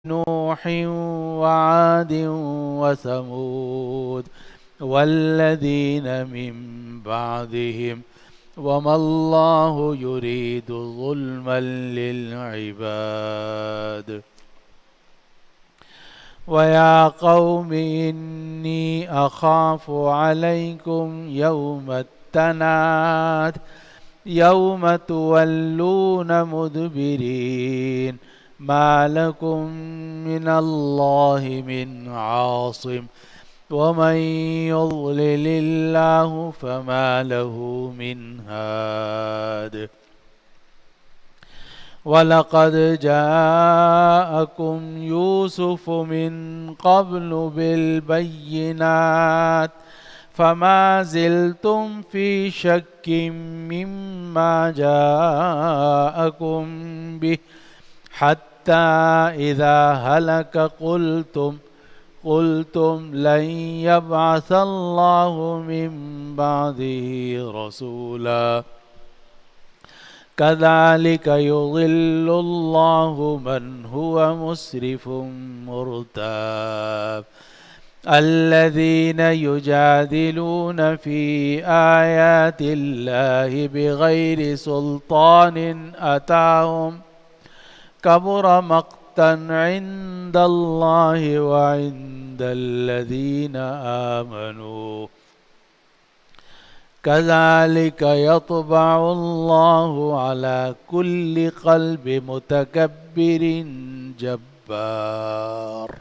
نوح وعاد وثمود والذين من بعدهم وما الله يريد ظلما للعباد. ويا قوم إني أخاف عليكم يوم التناد يوم تولون مدبرين ما لكم من الله من عاصم ومن يضلل الله فما له من هاد. ولقد جاءكم يوسف من قبل بالبينات فما زلتم في شك مما جاءكم به حتى إذا هلك قلتم لن يبعث الله من بعده رسولا كذلك يضل الله من هو مسرف مرتاب. الذين يجادلون في آيات الله بغير سلطان أتاهم كبر مقتا عند الله وعند الذين آمنوا كذلك يطبع الله على كل قلب متكبر جبار.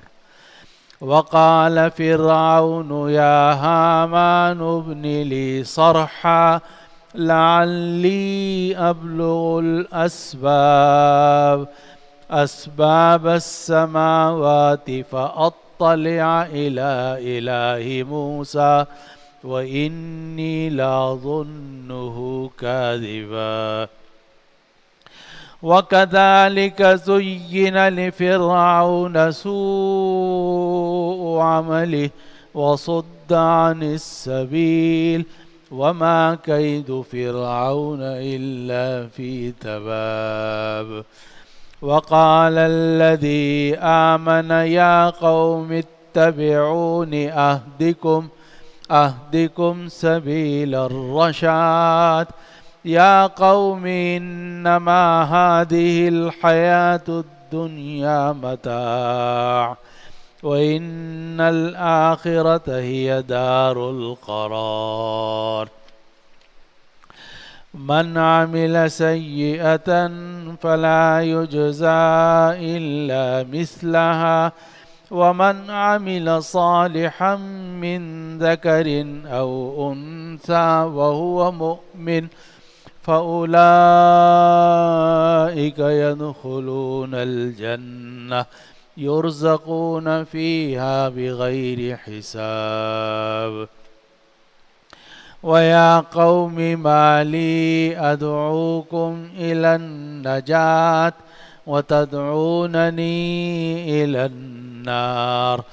وقال فرعون يا هامان ابن لي صرحا لعلي أبلغ أسباب السماوات فأطلع إلى إله موسى وإني لأظنه كاذبا. وكذلك زين لفرعون سوء عمله وصد عن السبيل وما كيد فرعون إلا في تباب. وقال الذي آمن يا قوم اتبعون أهدكم سبيل الرشاد. يا قوم إنما هذه الحياة الدنيا متاع وإن الآخرة هي دار القرار. من عمل سيئة فلا يجزى إلا مثلها ومن عمل صالحا من ذكر أو أنثى وهو مؤمن فأولئك يدخلون الجنة يرزقون فيها بغير حساب. ويا قوم ما لي أدعوكم إلى النجاة وتدعونني إلى النار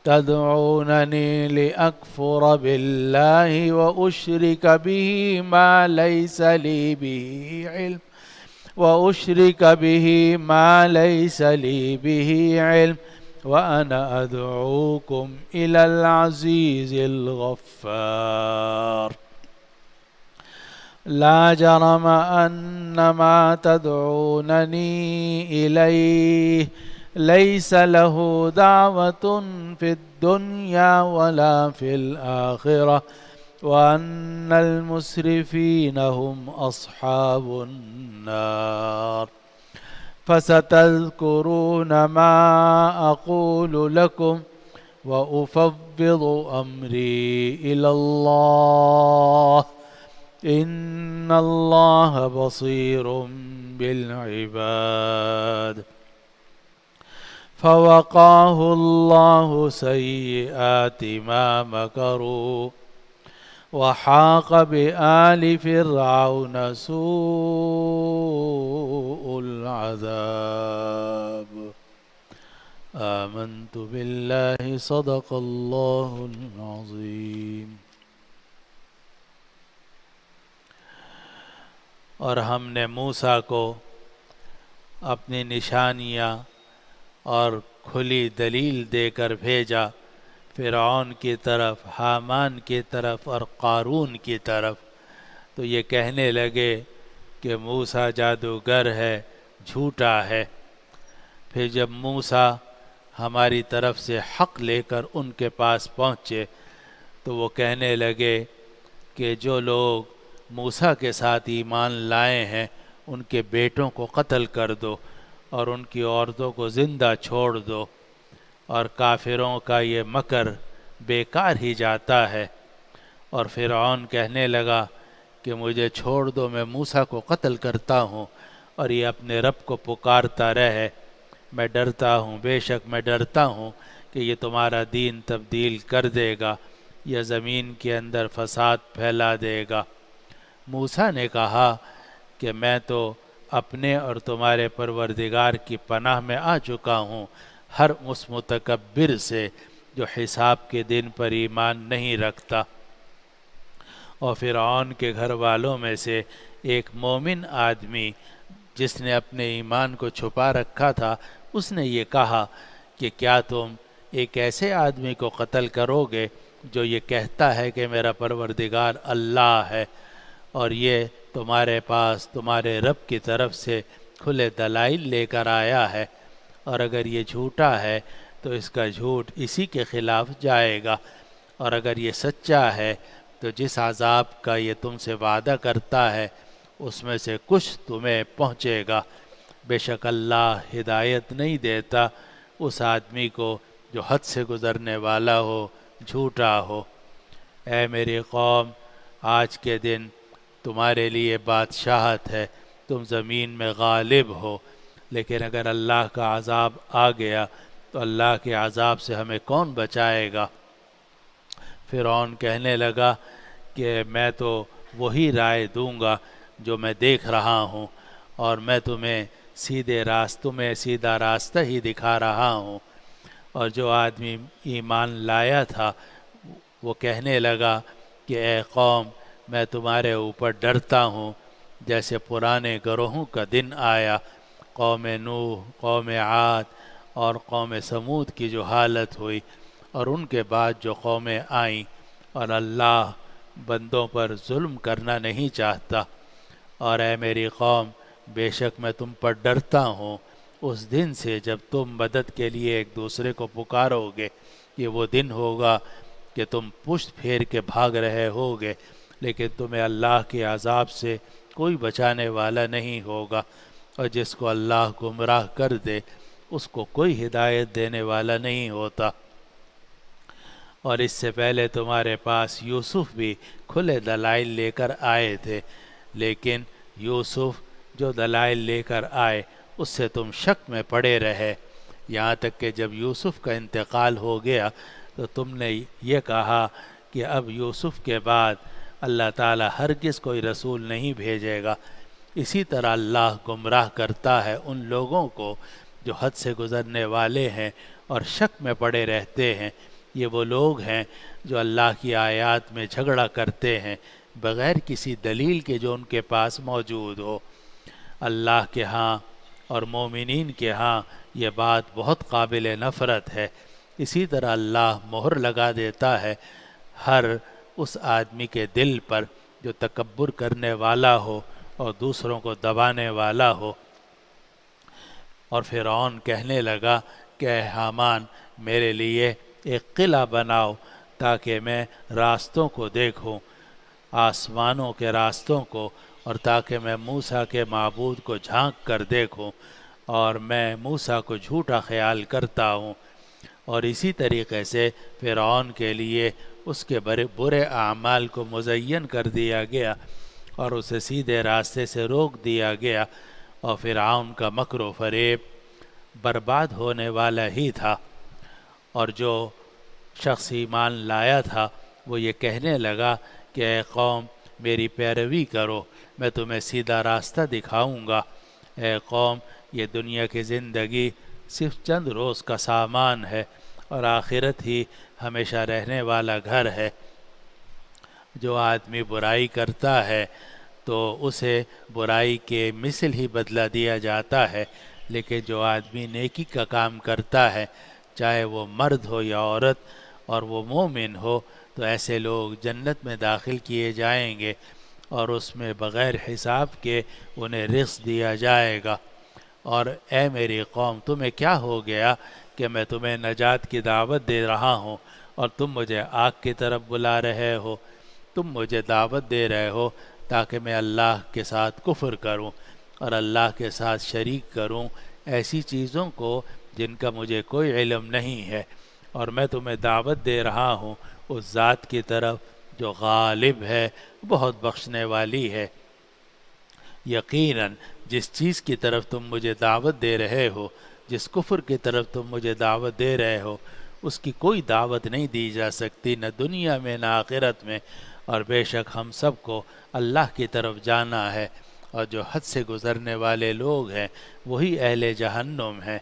تدعونني لأكفر بالله وأشرك به ما ليس لي به علم وأنا أدعوكم إلى العزيز الغفار. لا جرم أن ما تدعونني إليه ليس له دعوة في الدنيا ولا في الآخرة وأن المسرفين هم أصحاب النار. فستذكرون ما أقول لكم وأفوض أمري إلى الله إن الله بصير بالعباد. فوقاه الله سيئات ما مكروا وحاق بآل فرعون سوء العذاب. آمنت بالله صدق الله العظيم. اور ہم نے موسیٰ کو اپنی نشانیاں اور کھلی دلیل دے کر بھیجا فرعون کی طرف، حامان کی طرف اور قارون کی طرف، تو یہ کہنے لگے کہ موسیٰ جادوگر ہے، جھوٹا ہے۔ پھر جب موسیٰ ہماری طرف سے حق لے کر ان کے پاس پہنچے تو وہ کہنے لگے کہ جو لوگ موسیٰ کے ساتھ ایمان لائے ہیں ان کے بیٹوں کو قتل کر دو اور ان کی عورتوں کو زندہ چھوڑ دو، اور کافروں کا یہ مکر بیکار ہی جاتا ہے۔ اور فرعون کہنے لگا کہ مجھے چھوڑ دو، میں موسیٰ کو قتل کرتا ہوں اور یہ اپنے رب کو پکارتا رہے، میں ڈرتا ہوں، بے شک میں ڈرتا ہوں کہ یہ تمہارا دین تبدیل کر دے گا یا زمین کے اندر فساد پھیلا دے گا۔ موسیٰ نے کہا کہ میں تو اپنے اور تمہارے پروردگار کی پناہ میں آ چکا ہوں ہر اس متکبر سے جو حساب کے دن پر ایمان نہیں رکھتا۔ اور فرعون کے گھر والوں میں سے ایک مومن آدمی جس نے اپنے ایمان کو چھپا رکھا تھا، اس نے یہ کہا کہ کیا تم ایک ایسے آدمی کو قتل کرو گے جو یہ کہتا ہے کہ میرا پروردگار اللہ ہے اور یہ تمہارے پاس تمہارے رب کی طرف سے کھلے دلائل لے کر آیا ہے، اور اگر یہ جھوٹا ہے تو اس کا جھوٹ اسی کے خلاف جائے گا، اور اگر یہ سچا ہے تو جس عذاب کا یہ تم سے وعدہ کرتا ہے اس میں سے کچھ تمہیں پہنچے گا۔ بے شک اللہ ہدایت نہیں دیتا اس آدمی کو جو حد سے گزرنے والا ہو، جھوٹا ہو۔ اے میری قوم، آج کے دن تمہارے لیے بادشاہت ہے، تم زمین میں غالب ہو، لیکن اگر اللہ کا عذاب آ گیا تو اللہ کے عذاب سے ہمیں کون بچائے گا؟ فرعون کہنے لگا کہ میں تو وہی رائے دوں گا جو میں دیکھ رہا ہوں، اور میں تمہیں سیدھے راستوں میں سیدھا راستہ ہی دکھا رہا ہوں۔ اور جو آدمی ایمان لایا تھا وہ کہنے لگا کہ اے قوم، میں تمہارے اوپر ڈرتا ہوں جیسے پرانے گروہوں کا دن آیا، قوم نوح، قوم عاد اور قوم سمود کی جو حالت ہوئی، اور ان کے بعد جو قومیں آئیں، اور اللہ بندوں پر ظلم کرنا نہیں چاہتا۔ اور اے میری قوم، بے شک میں تم پر ڈرتا ہوں اس دن سے جب تم مدد کے لیے ایک دوسرے کو پکارو گے۔ یہ وہ دن ہوگا کہ تم پشت پھیر کے بھاگ رہے ہوگے، لیکن تمہیں اللہ کے عذاب سے کوئی بچانے والا نہیں ہوگا، اور جس کو اللہ گمراہ کر دے اس کو کوئی ہدایت دینے والا نہیں ہوتا۔ اور اس سے پہلے تمہارے پاس یوسف بھی کھلے دلائل لے کر آئے تھے، لیکن یوسف جو دلائل لے کر آئے اس سے تم شک میں پڑے رہے، یہاں تک کہ جب یوسف کا انتقال ہو گیا تو تم نے یہ کہا کہ اب یوسف کے بعد اللہ تعالیٰ ہرگز کوئی رسول نہیں بھیجے گا۔ اسی طرح اللہ گمراہ کرتا ہے ان لوگوں کو جو حد سے گزرنے والے ہیں اور شک میں پڑے رہتے ہیں۔ یہ وہ لوگ ہیں جو اللہ کی آیات میں جھگڑا کرتے ہیں بغیر کسی دلیل کے جو ان کے پاس موجود ہو۔ اللہ کے ہاں اور مومنین کے ہاں یہ بات بہت قابل نفرت ہے۔ اسی طرح اللہ مہر لگا دیتا ہے ہر اس آدمی کے دل پر جو تکبر کرنے والا ہو اور دوسروں کو دبانے والا ہو۔ اور فرعون کہنے لگا کہ اے حامان، میرے لیے ایک قلعہ بناؤ تاکہ میں راستوں کو دیکھوں، آسمانوں کے راستوں کو، اور تاکہ میں موسیٰ کے معبود کو جھانک کر دیکھوں، اور میں موسیٰ کو جھوٹا خیال کرتا ہوں۔ اور اسی طریقے سے فرعون کے لیے اس کے برے اعمال کو مزین کر دیا گیا اور اسے سیدھے راستے سے روک دیا گیا، اور فرعون کا مکر و فریب برباد ہونے والا ہی تھا۔ اور جو شخص ایمان لایا تھا وہ یہ کہنے لگا کہ اے قوم، میری پیروی کرو، میں تمہیں سیدھا راستہ دکھاؤں گا۔ اے قوم، یہ دنیا کی زندگی صرف چند روز کا سامان ہے، اور آخرت ہی ہمیشہ رہنے والا گھر ہے۔ جو آدمی برائی کرتا ہے تو اسے برائی کے مثل ہی بدلہ دیا جاتا ہے، لیکن جو آدمی نیکی کا کام کرتا ہے چاہے وہ مرد ہو یا عورت اور وہ مومن ہو تو ایسے لوگ جنت میں داخل کیے جائیں گے اور اس میں بغیر حساب کے انہیں رزق دیا جائے گا۔ اور اے میری قوم تمہیں کیا ہو گیا کہ میں تمہیں نجات کی دعوت دے رہا ہوں اور تم مجھے آگ کی طرف بلا رہے ہو؟ تم مجھے دعوت دے رہے ہو تاکہ میں اللہ کے ساتھ کفر کروں اور اللہ کے ساتھ شریک کروں ایسی چیزوں کو جن کا مجھے کوئی علم نہیں ہے، اور میں تمہیں دعوت دے رہا ہوں اس ذات کی طرف جو غالب ہے، بہت بخشنے والی ہے۔ یقیناً جس چیز کی طرف تم مجھے دعوت دے رہے ہو، جس کفر کی طرف تم مجھے دعوت دے رہے ہو، اس کی کوئی دعوت نہیں دی جا سکتی، نہ دنیا میں نہ آخرت میں، اور بے شک ہم سب کو اللہ کی طرف جانا ہے، اور جو حد سے گزرنے والے لوگ ہیں وہی اہل جہنم ہیں۔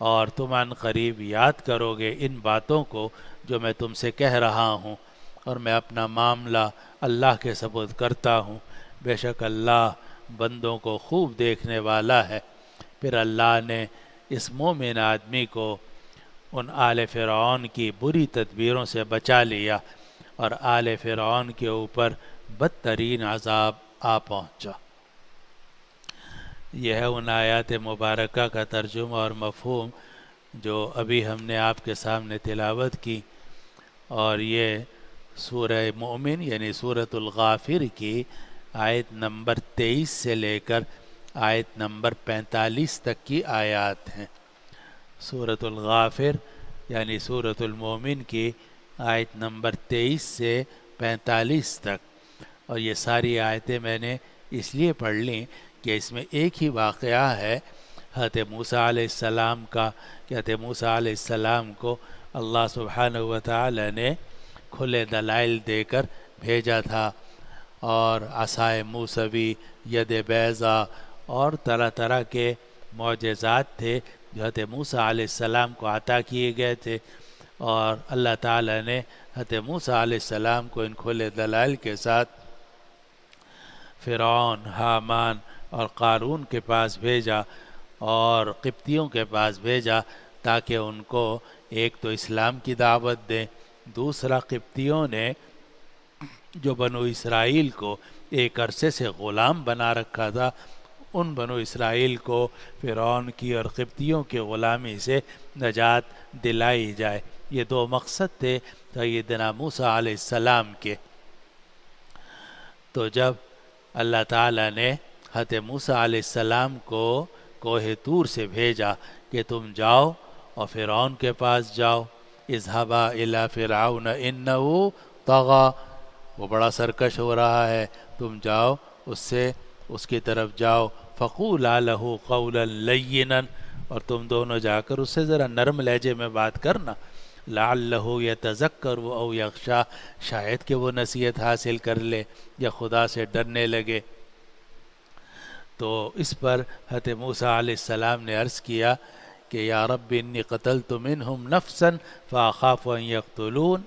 اور تم عن قریب یاد کرو گے ان باتوں کو جو میں تم سے کہہ رہا ہوں، اور میں اپنا معاملہ اللہ کے سپرد کرتا ہوں، بے شک اللہ بندوں کو خوب دیکھنے والا ہے۔ پھر اللہ نے اس مومن آدمی کو ان آل فرعون کی بری تدبیروں سے بچا لیا اور آل فرعون کے اوپر بدترین عذاب آ پہنچا۔ یہ ہے ان آیات مبارکہ کا ترجمہ اور مفہوم جو ابھی ہم نے آپ کے سامنے تلاوت کی، اور یہ سورہ مومن یعنی سورۃ الغافر کی آیت نمبر 23 سے لے کر آیت نمبر 45 تک کی آیات ہیں۔ سورۃ الغافر یعنی سورۃ المومن کی آیت نمبر 23 سے 45 تک، اور یہ ساری آیتیں میں نے اس لیے پڑھ لیں کہ اس میں ایک ہی واقعہ ہے حضرت موسیٰ علیہ السلام کا، کہ حضرت موسیٰ علیہ السلام کو اللہ سبحانہ وتعالی نے کھلے دلائل دے کر بھیجا تھا، اور عصائے موسوی، ید بیضا اور طرح طرح کے معجزات تھے جو حضرت موسیٰ علیہ السلام کو عطا کیے گئے تھے، اور اللہ تعالی نے حضرت موسیٰ علیہ السلام کو ان کھلے دلائل کے ساتھ فرعون، حامان اور قارون کے پاس بھیجا اور قبطیوں کے پاس بھیجا تاکہ ان کو ایک تو اسلام کی دعوت دیں، دوسرا قبطیوں نے جو بنو اسرائیل کو ایک عرصے سے غلام بنا رکھا تھا، ان بنو اسرائیل کو فرعون کی اور قبطیوں کی غلامی سے نجات دلائی جائے۔ یہ دو مقصد تھے سیدنا موسیٰ علیہ السلام کے۔ تو جب اللہ تعالیٰ نے حضرت موسیٰ علیہ السلام کو کوہ طور سے بھیجا کہ تم جاؤ اور فرعون کے پاس جاؤ، اذهبا الی فرعون انہ طغی، وہ بڑا سرکش ہو رہا ہے، تم جاؤ اس کی طرف جاؤ، فقولا لہ قولا لینا، اور تم دونوں جا کر اس سے ذرا نرم لہجے میں بات کرنا، لعلہ یتذکر او یخشی، شاید کہ وہ نصیحت حاصل کر لے یا خدا سے ڈرنے لگے۔ تو اس پر حضرت موسیٰ علیہ السلام نے عرض کیا کہ یا رب انی قتلت منہم نفسا فاخاف ان یقتلون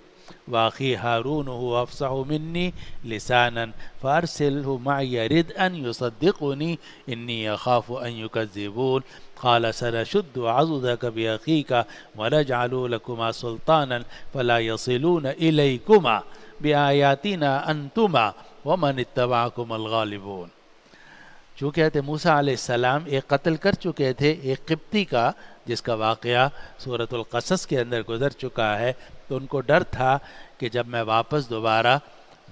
واخی ہارون هو افصح منی لسانا فارسلہ معی ردءا یصدقنی انی اخاف ان یکذبون قال سنشد عضدک باخیک ونجعل لکما سلطانا فلا یصلون الیکما بآیاتنا انتما ومن اتبعکم الغالبون۔ چونکہ حضرت موسیٰ علیہ السلام ایک قتل کر چکے تھے، ایک قبطی کا، جس کا واقعہ سورۃ القصص کے اندر گزر چکا ہے، تو ان کو ڈر تھا کہ جب میں واپس دوبارہ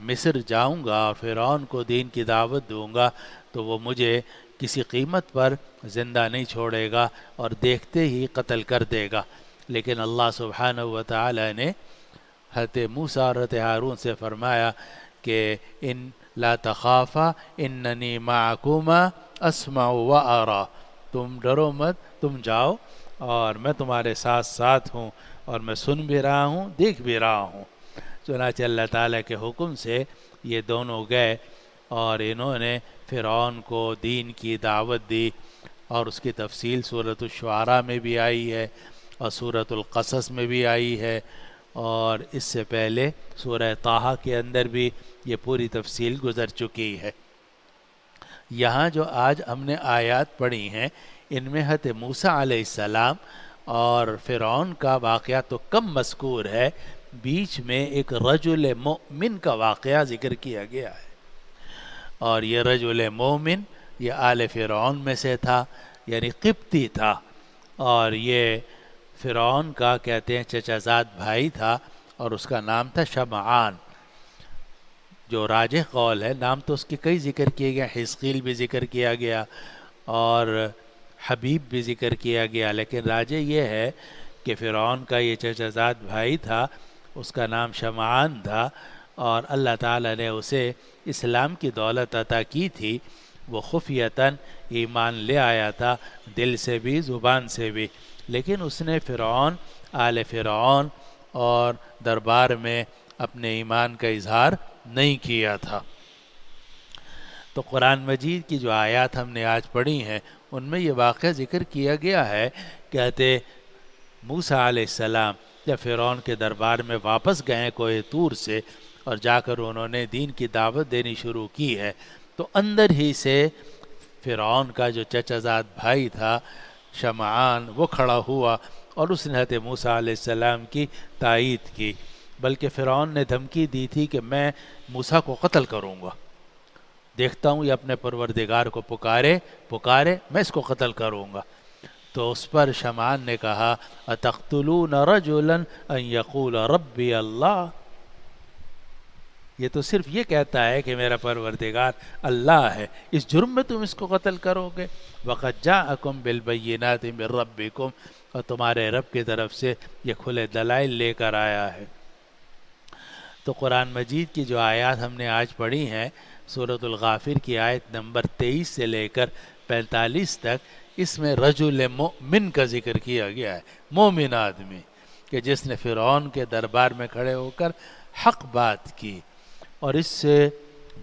مصر جاؤں گا اور فرعون کو دین کی دعوت دوں گا تو وہ مجھے کسی قیمت پر زندہ نہیں چھوڑے گا اور دیکھتے ہی قتل کر دے گا۔ لیکن اللہ سبحانہ وتعالی نے حضرت موسیٰ اور حضرت ہارون سے فرمایا کہ ان لا تخافا اننی معکما اسمع و ارا، تم ڈرو مت، تم جاؤ اور میں تمہارے ساتھ ساتھ ہوں، اور میں سن بھی رہا ہوں، دیکھ بھی رہا ہوں۔ چنانچہ اللہ تعالیٰ کے حکم سے یہ دونوں گئے اور انہوں نے فرعون کو دین کی دعوت دی، اور اس کی تفصیل سورۃ الشعراء میں بھی آئی ہے اور سورۃ القصص میں بھی آئی ہے، اور اس سے پہلے سورہ طٰہٰ کے اندر بھی یہ پوری تفصیل گزر چکی ہے۔ یہاں جو آج ہم نے آیات پڑھی ہیں، ان میں حضرت موسیٰ علیہ السلام اور فرعون کا واقعہ تو کم مذکور ہے، بیچ میں ایک رجل مؤمن کا واقعہ ذکر کیا گیا ہے، اور یہ رجل مومن یہ آل فرعون میں سے تھا، یعنی قبطی تھا، اور یہ فرعون کا کہتے ہیں چچا زاد بھائی تھا، اور اس کا نام تھا شمعان، جو راجح قول ہے۔ نام تو اس کے کئی ذکر کیے گئے، حزقیل بھی ذکر کیا گیا اور حبیب بھی ذکر کیا گیا، لیکن راجح یہ ہے کہ فرعون کا یہ چچا زاد بھائی تھا، اس کا نام شمعان تھا، اور اللہ تعالیٰ نے اسے اسلام کی دولت عطا کی تھی۔ وہ خفیتاً ایمان لے آیا تھا، دل سے بھی زبان سے بھی، لیکن اس نے فرعون، آل فرعون اور دربار میں اپنے ایمان کا اظہار نہیں کیا تھا۔ تو قرآن مجید کی جو آیات ہم نے آج پڑھی ہیں ان میں یہ واقعہ ذکر کیا گیا ہے، کہتے موسیٰ علیہ السلام جب فرعون کے دربار میں واپس گئے کوہ طور سے، اور جا کر انہوں نے دین کی دعوت دینی شروع کی ہے، تو اندر ہی سے فرعون کا جو چچا زاد بھائی تھا شمعان وہ کھڑا ہوا، اور اس نے حضرت موسیٰ علیہ السلام کی تائید کی، بلکہ فرعون نے دھمکی دی تھی کہ میں موسیٰ کو قتل کروں گا، دیکھتا ہوں یہ اپنے پروردگار کو پکارے میں اس کو قتل کروں گا۔ تو اس پر شمعان نے کہا اتقتلون رجلا ان یقول ربی اللہ، یہ تو صرف یہ کہتا ہے کہ میرا پروردگار اللہ ہے، اس جرم میں تم اس کو قتل کرو گے؟ وقد جاءکم بالبینات من ربکم، اور تمہارے رب کی طرف سے یہ کھلے دلائل لے کر آیا ہے۔ تو قرآن مجید کی جو آیات ہم نے آج پڑھی ہیں، سورۃ الغافر کی آیت نمبر 23 سے لے کر 45 تک، اس میں رجل مؤمن کا ذکر کیا گیا ہے، مومن آدمی، کہ جس نے فرعون کے دربار میں کھڑے ہو کر حق بات کی، اور اس سے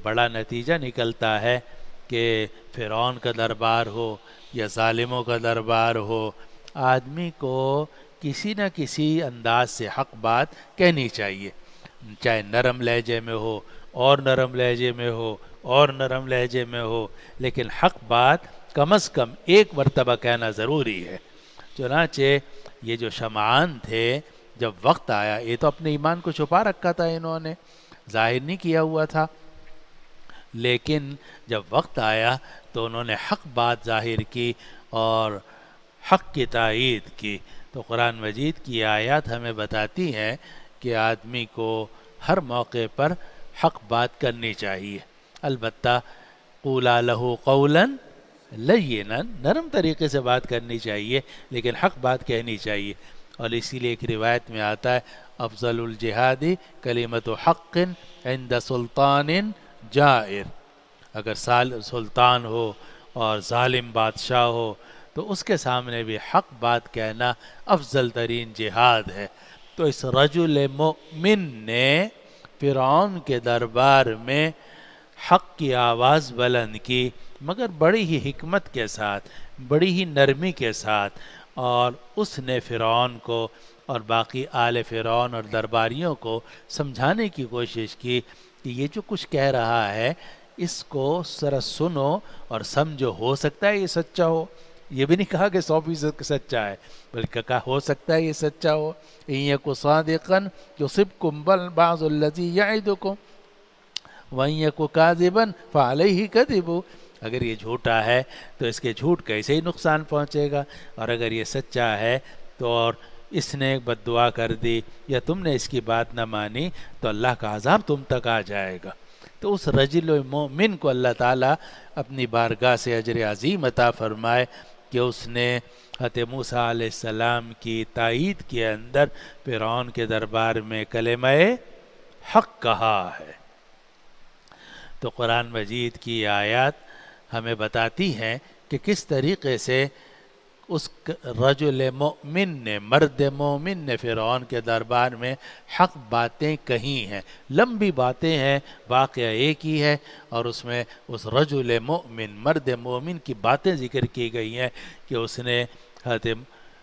بڑا نتیجہ نکلتا ہے کہ فرعون کا دربار ہو یا ظالموں کا دربار ہو، آدمی کو کسی نہ کسی انداز سے حق بات کہنی چاہیے، چاہے نرم لہجے میں ہو اور نرم لہجے میں ہو اور نرم لہجے میں ہو، لیکن حق بات کم از کم ایک مرتبہ کہنا ضروری ہے۔ چنانچہ یہ جو شمعان تھے جب وقت آیا، یہ تو اپنے ایمان کو چھپا رکھا تھا، انہوں نے ظاہر نہیں کیا ہوا تھا، لیکن جب وقت آیا تو انہوں نے حق بات ظاہر کی اور حق کی تائید کی۔ تو قرآن مجید کی آیات ہمیں بتاتی ہیں کہ آدمی کو ہر موقع پر حق بات کرنی چاہیے، البتہ قولا لہ قولا لینا، نرم طریقے سے بات کرنی چاہیے، لیکن حق بات کہنی چاہیے۔ اور اسی لیے ایک روایت میں آتا ہے افضل الجہاد کلمت حق عند سلطان جائر، اگر سلطان ہو اور ظالم بادشاہ ہو تو اس کے سامنے بھی حق بات کہنا افضل ترین جہاد ہے۔ تو اس رجل مؤمن نے فرعون کے دربار میں حق کی آواز بلند کی، مگر بڑی ہی حکمت کے ساتھ، بڑی ہی نرمی کے ساتھ، اور اس نے فرعون کو اور باقی آل فرعون اور درباریوں کو سمجھانے کی کوشش کی کہ یہ جو کچھ کہہ رہا ہے اس کو ذرا سنو اور سمجھو، ہو سکتا ہے یہ سچا ہو، یہ بھی نہیں کہا کہ 100% سچا ہے، بلکہ کہا ہو سکتا ہے یہ سچا ہو۔ إِن يَكُ صَادِقًا يُصِبْكُم بَعْضُ الَّذِي يَعِدُكُم وَإِن يَكُ كَاذِبًا فَعَلَيْهِ كَذِبُهُ، اگر یہ جھوٹا ہے تو اس کے جھوٹ کا اسے ہی نقصان پہنچے گا، اور اگر یہ سچا ہے تو اور اس نے بد دعا کر دی یا تم نے اس کی بات نہ مانی تو اللہ کا عذاب تم تک آ جائے گا۔ تو اس رجل مومن کو اللہ تعالیٰ اپنی بارگاہ سے اجر عظیم عطا فرمائے کہ اس نے حضرت موسیٰ علیہ السلام کی تائید کے اندر فرعون کے دربار میں کلمہ حق کہا ہے۔ تو قرآن مجید کی آیات ہمیں بتاتی ہیں کہ کس طریقے سے اس رجل مومن نے، مرد مومن نے فرعون کے دربار میں حق باتیں کہی ہیں، لمبی باتیں ہیں، واقعہ ایک ہی ہے، اور اس میں اس رجل مومن، مرد مومن کی باتیں ذکر کی گئی ہیں کہ اس نے حضرت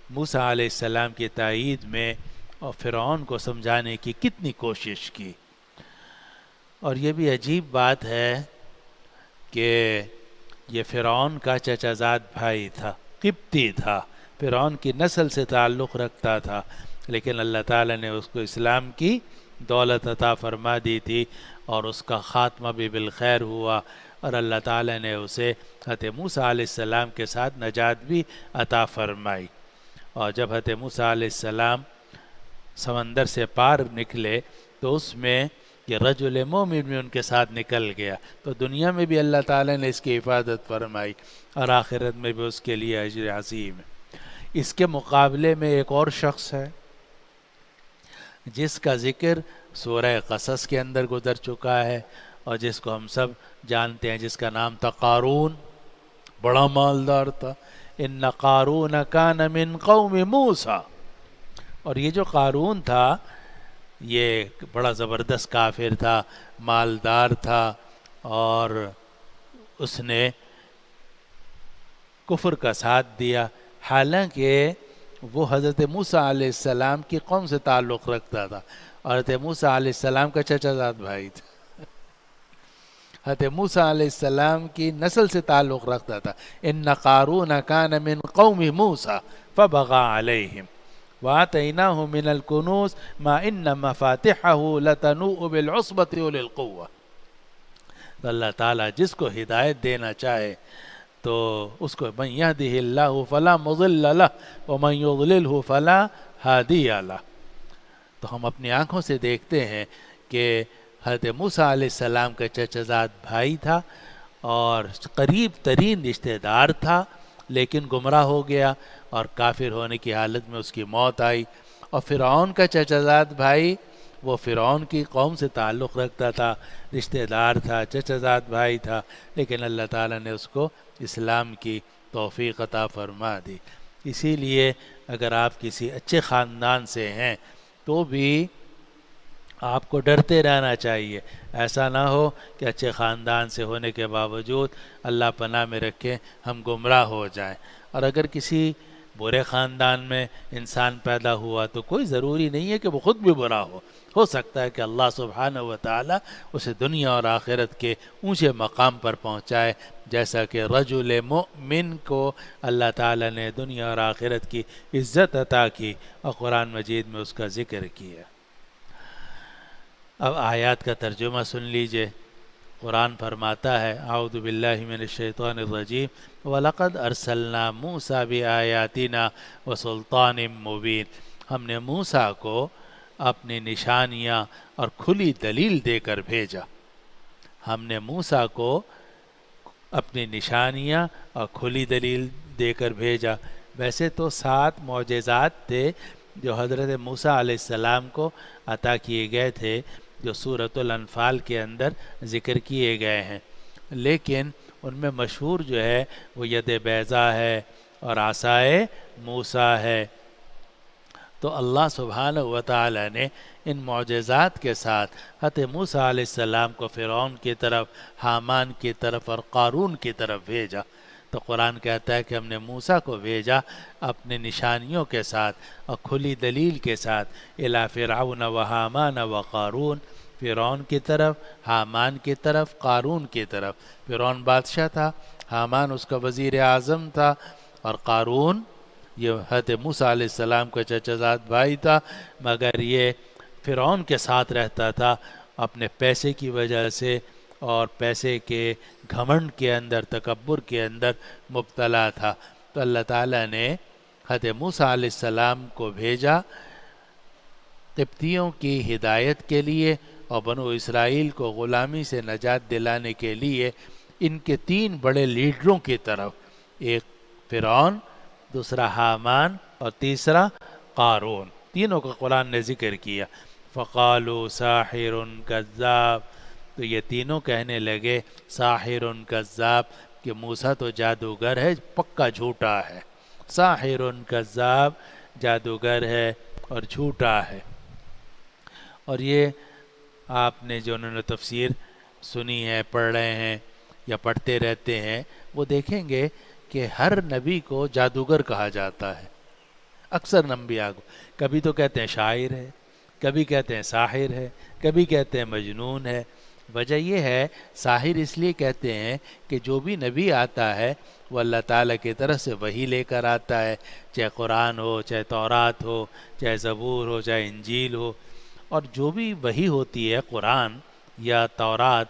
موسیٰ علیہ السلام کی تائید میں اور فرعون کو سمجھانے کی کتنی کوشش کی۔ اور یہ بھی عجیب بات ہے کہ یہ فرعون کا چچا زاد بھائی تھا، قبطی تھا، فرعون کی نسل سے تعلق رکھتا تھا، لیکن اللہ تعالیٰ نے اس کو اسلام کی دولت عطا فرما دی تھی اور اس کا خاتمہ بھی بالخیر ہوا، اور اللہ تعالیٰ نے اسے حضرت موسیٰ علیہ السلام کے ساتھ نجات بھی عطا فرمائی۔ اور جب حضرت موسیٰ علیہ السلام سمندر سے پار نکلے تو اس میں یہ رجل مومن بھی ان کے ساتھ نکل گیا، تو دنیا میں بھی اللہ تعالیٰ نے اس کی حفاظت فرمائی اور آخرت میں بھی اس کے لیے اجر عظیم ہے۔ اس کے مقابلے میں ایک اور شخص ہے جس کا ذکر سورہ قصص کے اندر گزر چکا ہے اور جس کو ہم سب جانتے ہیں، جس کا نام تھا قارون، بڑا مالدار تھا۔ ان قارون کان من قوم موسیٰ، اور یہ جو قارون تھا یہ بڑا زبردست کافر تھا، مالدار تھا، اور اس نے کفر کا ساتھ دیا، حالانکہ وہ حضرت موسیٰ علیہ السلام کی قوم سے تعلق رکھتا تھا، اور حضرت موسیٰ علیہ السلام کا چچا زاد بھائی تھا، حضرت موسیٰ علیہ السلام کی نسل سے تعلق رکھتا تھا۔ ان قارون کان من قوم موسیٰ فبغى علیہم وآتیناہ من الکنوز ما ان مفاتحہ لتنوء بالعصبۃ اولي القوہ۔ تو اللہ تعالیٰ جس کو ہدایت دینا چاہے تو اس کو من یہدہ اللہ فلا مضل لہ ومن یضللہ فلا ہادی لہ۔ تو ہم اپنی آنکھوں سے دیکھتے ہیں کہ حضرت موسیٰ علیہ السلام کا چچا زاد بھائی تھا اور قریب ترین رشتہ دار تھا، لیکن گمراہ ہو گیا اور کافر ہونے کی حالت میں اس کی موت آئی۔ اور فرعون کا چچا زاد بھائی وہ فرعون کی قوم سے تعلق رکھتا تھا، رشتہ دار تھا، چچا زاد بھائی تھا، لیکن اللہ تعالیٰ نے اس کو اسلام کی توفیق عطا فرما دی۔ اسی لیے اگر آپ کسی اچھے خاندان سے ہیں تو بھی آپ کو ڈرتے رہنا چاہیے، ایسا نہ ہو کہ اچھے خاندان سے ہونے کے باوجود اللہ پناہ میں رکھے ہم گمراہ ہو جائیں۔ اور اگر کسی برے خاندان میں انسان پیدا ہوا تو کوئی ضروری نہیں ہے کہ وہ خود بھی برا ہو سکتا ہے کہ اللہ سبحانہ و تعالیٰ اسے دنیا اور آخرت کے اونچے مقام پر پہنچائے، جیسا کہ رجل مؤمن کو اللہ تعالیٰ نے دنیا اور آخرت کی عزت عطا کی اور قرآن مجید میں اس کا ذکر کیا۔ اب آیات کا ترجمہ سن لیجئے۔ قرآن فرماتا ہے اعوذ باللہ من الشیطان الرجیم وَلَقَدْ أَرْسَلْنَا مُوسَى بِآيَاتِنَا وَسُلْطَانٍ مُبِينٍ، ہم نے موسیٰ کو اپنی نشانیاں اور کھلی دلیل دے کر بھیجا۔ ہم نے موسیٰ کو اپنی نشانیاں اور کھلی دلیل دے کر بھیجا۔ ویسے تو 7 معجزات تھے جو حضرت موسیٰ علیہ السلام کو عطا کیے گئے تھے، جو سورۃ الانفال کے اندر ذکر کیے گئے ہیں، لیکن ان میں مشہور جو ہے وہ ید بیضا ہے اور عصائے موسیٰ ہے۔ تو اللہ سبحانہ و تعالی نے ان معجزات کے ساتھ حضرت موسیٰ علیہ السلام کو فرعون کی طرف، حامان کی طرف اور قارون کی طرف بھیجا۔ تو قرآن کہتا ہے کہ ہم نے موسیٰ کو بھیجا اپنے نشانیوں کے ساتھ اور کھلی دلیل کے ساتھ الی فرعون و حامان و قارون، فرعون کی طرف، حامان کی طرف، قارون کی طرف۔ فرعون بادشاہ تھا، حامان اس کا وزیر اعظم تھا، اور قارون یہ حضرت موسیٰ علیہ السلام کا چچا زاد بھائی تھا، مگر یہ فرعون کے ساتھ رہتا تھا اپنے پیسے کی وجہ سے، اور پیسے کے گھمنڈ کے اندر، تکبر کے اندر مبتلا تھا۔ تو اللہ تعالیٰ نے حضرت موسیٰ علیہ السلام کو بھیجا قبطیوں کی ہدایت کے لیے اور بنو اسرائیل کو غلامی سے نجات دلانے کے لیے، ان کے 3 بڑے لیڈروں کی طرف، ایک فرعون، دوسرا حامان اور تیسرا قارون، تینوں کا قرآن نے ذکر کیا۔ فقالوا ساحر کذاب، تو یہ تینوں کہنے لگے ساحر کذاب کہ موسیٰ تو جادوگر ہے، پکا جھوٹا ہے، ساحر کذاب، جادوگر ہے اور جھوٹا ہے۔ اور یہ آپ نے جو انہوں نے تفسیر سنی ہے، پڑھ رہے ہیں یا پڑھتے رہتے ہیں، وہ دیکھیں گے کہ ہر نبی کو جادوگر کہا جاتا ہے، اکثر انبیاء کو۔ کبھی تو کہتے ہیں شاعر ہے، کبھی کہتے ہیں ساحر ہے، کبھی کہتے ہیں مجنون ہے، وجہ یہ ہے، ساحر اس لیے کہتے ہیں کہ جو بھی نبی آتا ہے وہ اللہ تعالیٰ کی طرف سے وحی لے کر آتا ہے، چاہے قرآن ہو، چاہے تورات ہو، چاہے زبور ہو، چاہے انجیل ہو، اور جو بھی وحی ہوتی ہے قرآن یا تورات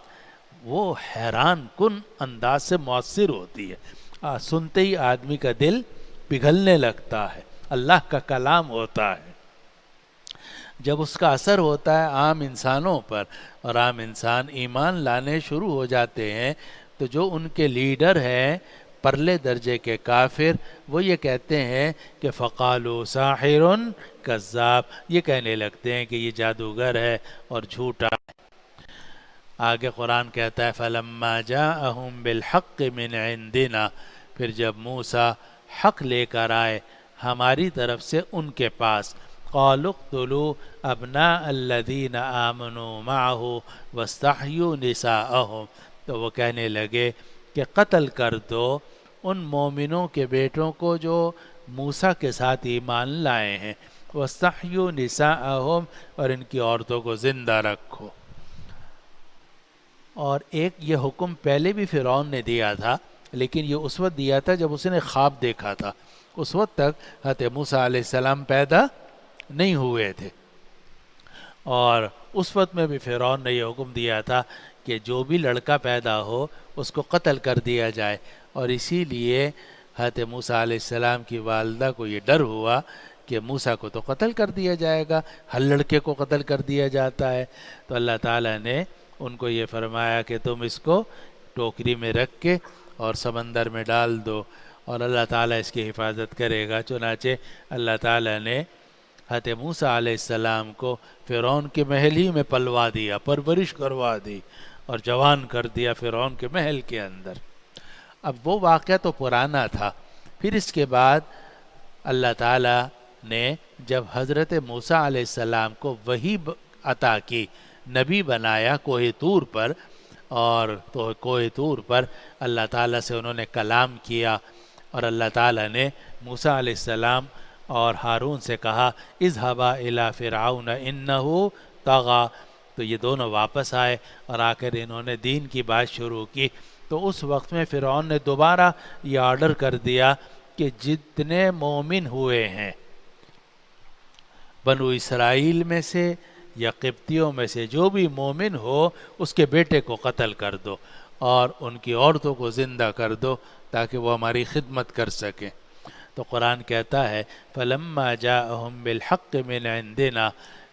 وہ حیران کن انداز سے مؤثر ہوتی ہے، سنتے ہی آدمی کا دل پگھلنے لگتا ہے، اللہ کا کلام ہوتا ہے۔ جب اس کا اثر ہوتا ہے عام انسانوں پر اور عام انسان ایمان لانے شروع ہو جاتے ہیں، تو جو ان کے لیڈر ہیں پرلے درجے کے کافر، وہ یہ کہتے ہیں کہ فقالوا ساحر کذاب، یہ کہنے لگتے ہیں کہ یہ جادوگر ہے اور جھوٹا ہے۔ آگے قرآن کہتا ہے فَلَمَّا جَاءَهُم بِالْحَقِّ مِنْ عِنْدِنَا، پھر جب موسیٰ حق لے کر آئے ہماری طرف سے ان کے پاس، قَالُوا اقْتُلُوا أَبْنَاءَ الَّذِينَ آمَنُوا مَعَهُ وَاسْتَحْيُوا نِسَاءَهُمْ، تو وہ کہنے لگے کہ قتل کر دو ان مومنوں کے بیٹوں کو جو موسیٰ کے ساتھ ایمان لائے ہیں، وَاسْتَحْيُوا نِسَاءَهُمْ، اور ان کی عورتوں کو زندہ رکھو۔ اور ایک یہ حکم پہلے بھی فرعون نے دیا تھا، لیکن یہ اس وقت دیا تھا جب اس نے خواب دیکھا تھا، اس وقت تک حضرت موسیٰ علیہ السلام پیدا نہیں ہوئے تھے، اور اس وقت میں بھی فرعون نے یہ حکم دیا تھا کہ جو بھی لڑکا پیدا ہو اس کو قتل کر دیا جائے، اور اسی لیے حضرت موسیٰ علیہ السلام کی والدہ کو یہ ڈر ہوا کہ موسیٰ کو تو قتل کر دیا جائے گا، ہر لڑکے کو قتل کر دیا جاتا ہے، تو اللہ تعالیٰ نے ان کو یہ فرمایا کہ تم اس کو ٹوکری میں رکھ کے اور سمندر میں ڈال دو اور اللہ تعالیٰ اس کی حفاظت کرے گا۔ چنانچہ اللہ تعالیٰ نے حضرت موسیٰ علیہ السلام کو فرعون کے محل ہی میں پلوا دیا، پرورش کروا دی اور جوان کر دیا فرعون کے محل کے اندر۔ اب وہ واقعہ تو پرانا تھا، پھر اس کے بعد اللہ تعالیٰ نے جب حضرت موسیٰ علیہ السلام کو وحی عطا کی، نبی بنایا کوہ طور پر، اور تو کوہ طور پر اللہ تعالیٰ سے انہوں نے کلام کیا، اور اللہ تعالیٰ نے موسیٰ علیہ السلام اور ہارون سے کہا اذهبا الی فرعون انہ طغی، تو یہ دونوں واپس آئے اور آ کر انہوں نے دین کی بات شروع کی۔ تو اس وقت میں فرعون نے دوبارہ یہ آرڈر کر دیا کہ جتنے مومن ہوئے ہیں بنو اسرائیل میں سے یا قبطیوں میں سے، جو بھی مومن ہو اس کے بیٹے کو قتل کر دو اور ان کی عورتوں کو زندہ کر دو تاکہ وہ ہماری خدمت کر سکیں۔ تو قرآن کہتا ہے فَلَمَّا جَاءَهُم بِالْحَقِّ مِنْ عِنْدِنَا،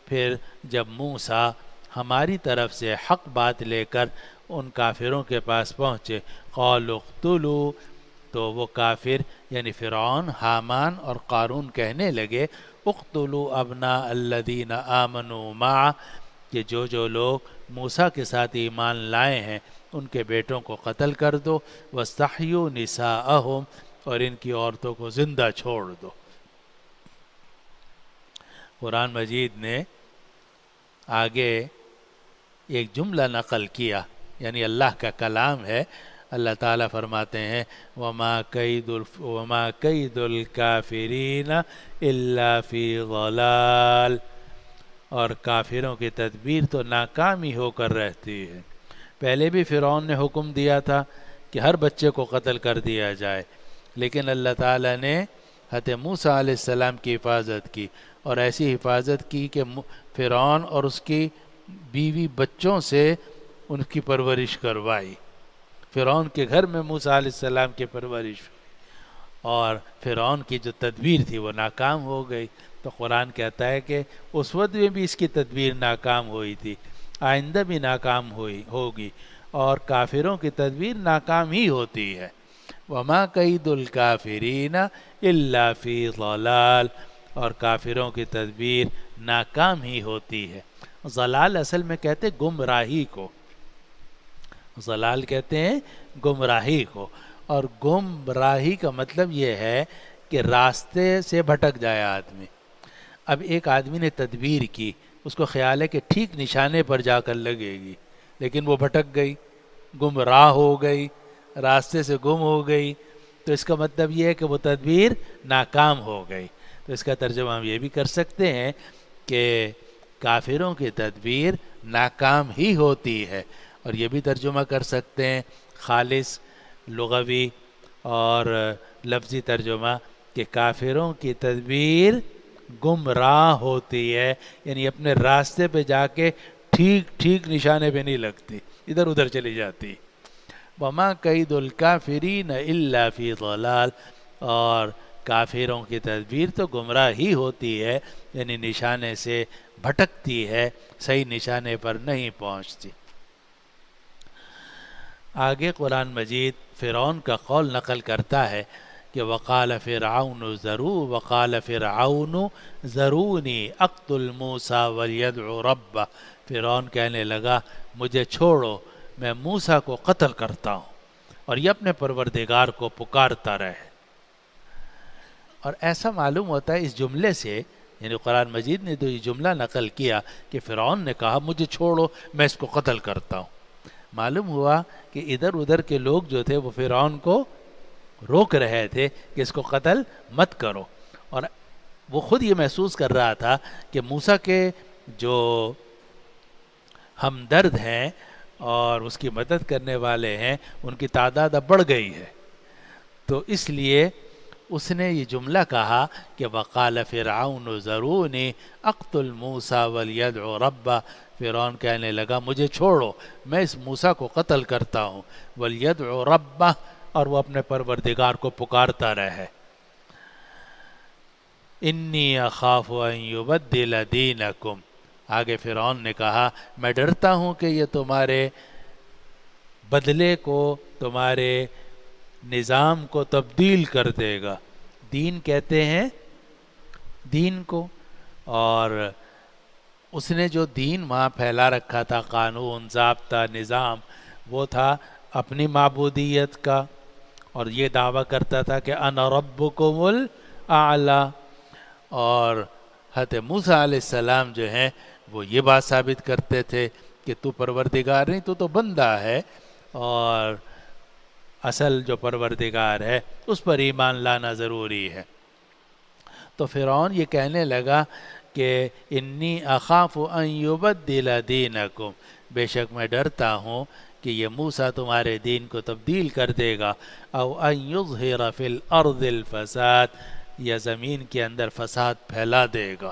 پھر جب موسیٰ ہماری طرف سے حق بات لے کر ان کافروں کے پاس پہنچے، قَالُوا اقْتُلُوا، تو وہ کافر یعنی فرعون، حامان اور قارون کہنے لگے اقتلوا ابناء الذین آمنوا معہ، کہ جو لوگ موسیٰ کے ساتھ ایمان لائے ہیں ان کے بیٹوں کو قتل کر دو، واستحیوا نساءہم، اور ان کی عورتوں کو زندہ چھوڑ دو۔ قرآن مجید نے آگے ایک جملہ نقل کیا، یعنی اللہ کا کلام ہے۔ اللہ تعالیٰ فرماتے ہیں وَمَا كَيْدُ الْكَافِرِينَ إِلَّا فِي ضَلَالٍ، اور کافروں کی تدبیر تو ناکامی ہو کر رہتی ہے۔ پہلے بھی فرعون نے حکم دیا تھا کہ ہر بچے کو قتل کر دیا جائے، لیکن اللہ تعالیٰ نے حضرت موسیٰ علیہ السلام کی حفاظت کی، اور ایسی حفاظت کی کہ فرعون اور اس کی بیوی بچوں سے ان کی پرورش کروائی۔ فرعون کے گھر میں موسیٰ علیہ السلام کی پرورش ہوئی، اور فرعون کی جو تدبیر تھی وہ ناکام ہو گئی۔ تو قرآن کہتا ہے کہ اس وقت میں بھی اس کی تدبیر ناکام ہوئی تھی، آئندہ بھی ناکام ہوگی، اور کافروں کی تدبیر ناکام ہی ہوتی ہے۔ وَمَا كَيْدُ الْكَافِرِينَ إِلَّا فِي ضَلَالٍ، اور کافروں کی تدبیر ناکام ہی ہوتی ہے۔ ضلال اصل میں کہتے گمراہی کو، ضلال کہتے ہیں گمراہی کو، اور گمراہی کا مطلب یہ ہے کہ راستے سے بھٹک جائے آدمی۔ اب ایک آدمی نے تدبیر کی، اس کو خیال ہے کہ ٹھیک نشانے پر جا کر لگے گی، لیکن وہ بھٹک گئی، گمراہ ہو گئی، راستے سے گم ہو گئی، تو اس کا مطلب یہ ہے کہ وہ تدبیر ناکام ہو گئی۔ تو اس کا ترجمہ ہم یہ بھی کر سکتے ہیں کہ کافروں کی تدبیر ناکام ہی ہوتی ہے، اور یہ بھی ترجمہ کر سکتے ہیں خالص لغوی اور لفظی ترجمہ کہ کافروں کی تدبیر گمراہ ہوتی ہے، یعنی اپنے راستے پہ جا کے ٹھیک نشانے پہ نہیں لگتی، ادھر ادھر چلی جاتی۔ وما قید الکافرین الا فی ضلال، اور کافروں کی تدبیر تو گمراہ ہی ہوتی ہے، یعنی نشانے سے بھٹکتی ہے، صحیح نشانے پر نہیں پہنچتی۔ آگے قرآن مجید فرعون کا قول نقل کرتا ہے کہ وقال فرعون ذرونی اقتل موسیٰ ولیدع ربہ، فرعون کہنے لگا مجھے چھوڑو میں موسیٰ کو قتل کرتا ہوں اور یہ اپنے پروردگار کو پکارتا رہے۔ اور ایسا معلوم ہوتا ہے اس جملے سے، یعنی قرآن مجید نے تو یہ جملہ نقل کیا کہ فرعون نے کہا مجھے چھوڑو میں اس کو قتل کرتا ہوں، معلوم ہوا کہ ادھر ادھر کے لوگ جو تھے وہ فرعون کو روک رہے تھے کہ اس کو قتل مت کرو، اور وہ خود یہ محسوس کر رہا تھا کہ موسیٰ کے جو ہمدرد ہیں اور اس کی مدد کرنے والے ہیں ان کی تعداد اب بڑھ گئی ہے، تو اس لیے اس نے یہ جملہ کہا کہ وقال فرعون ذرونی اقتل موسیٰ ولیدع ربہ، فرعون کہنے لگا مجھے چھوڑو میں اس موسیٰ کو قتل کرتا ہوں، ولیدع ربہ، اور وہ اپنے پروردگار کو پکارتا رہے۔ انی اخاف ان یبدل دینکم، آگے فرعون نے کہا میں ڈرتا ہوں کہ یہ تمہارے بدلے کو، تمہارے نظام کو تبدیل کر دے گا۔ دین کہتے ہیں دین کو، اور اس نے جو دین وہاں پھیلا رکھا تھا، قانون، ضابطہ، نظام، وہ تھا اپنی معبودیت کا، اور یہ دعویٰ کرتا تھا کہ انا ربکم الاعلی، اور حضرت موسیٰ علیہ السلام جو ہیں وہ یہ بات ثابت کرتے تھے کہ تو پروردگار نہیں، تو بندہ ہے، اور اصل جو پروردگار ہے اس پر ایمان لانا ضروری ہے۔ تو فرعون یہ کہنے لگا کہ انی اخاف ان یبدل دینکم، بے شک میں ڈرتا ہوں کہ یہ موسیٰ تمہارے دین کو تبدیل کر دے گا، او ان یظہر فی الارض الفساد، یا زمین کے اندر فساد پھیلا دے گا۔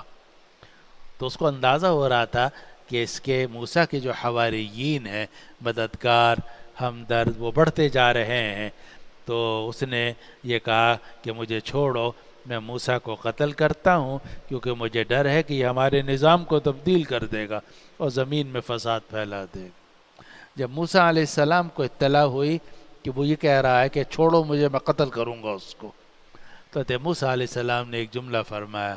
تو اس کو اندازہ ہو رہا تھا کہ اس کے موسیٰ کے جو حواریین ہیں، مددگار، ہمدرد، وہ بڑھتے جا رہے ہیں، تو اس نے یہ کہا کہ مجھے چھوڑو میں موسیٰ کو قتل کرتا ہوں، کیونکہ مجھے ڈر ہے کہ یہ ہمارے نظام کو تبدیل کر دے گا اور زمین میں فساد پھیلا دے گا۔ جب موسیٰ علیہ السلام کو اطلاع ہوئی کہ وہ یہ کہہ رہا ہے کہ چھوڑو مجھے میں قتل کروں گا اس کو، تو موسیٰ علیہ السلام نے ایک جملہ فرمایا،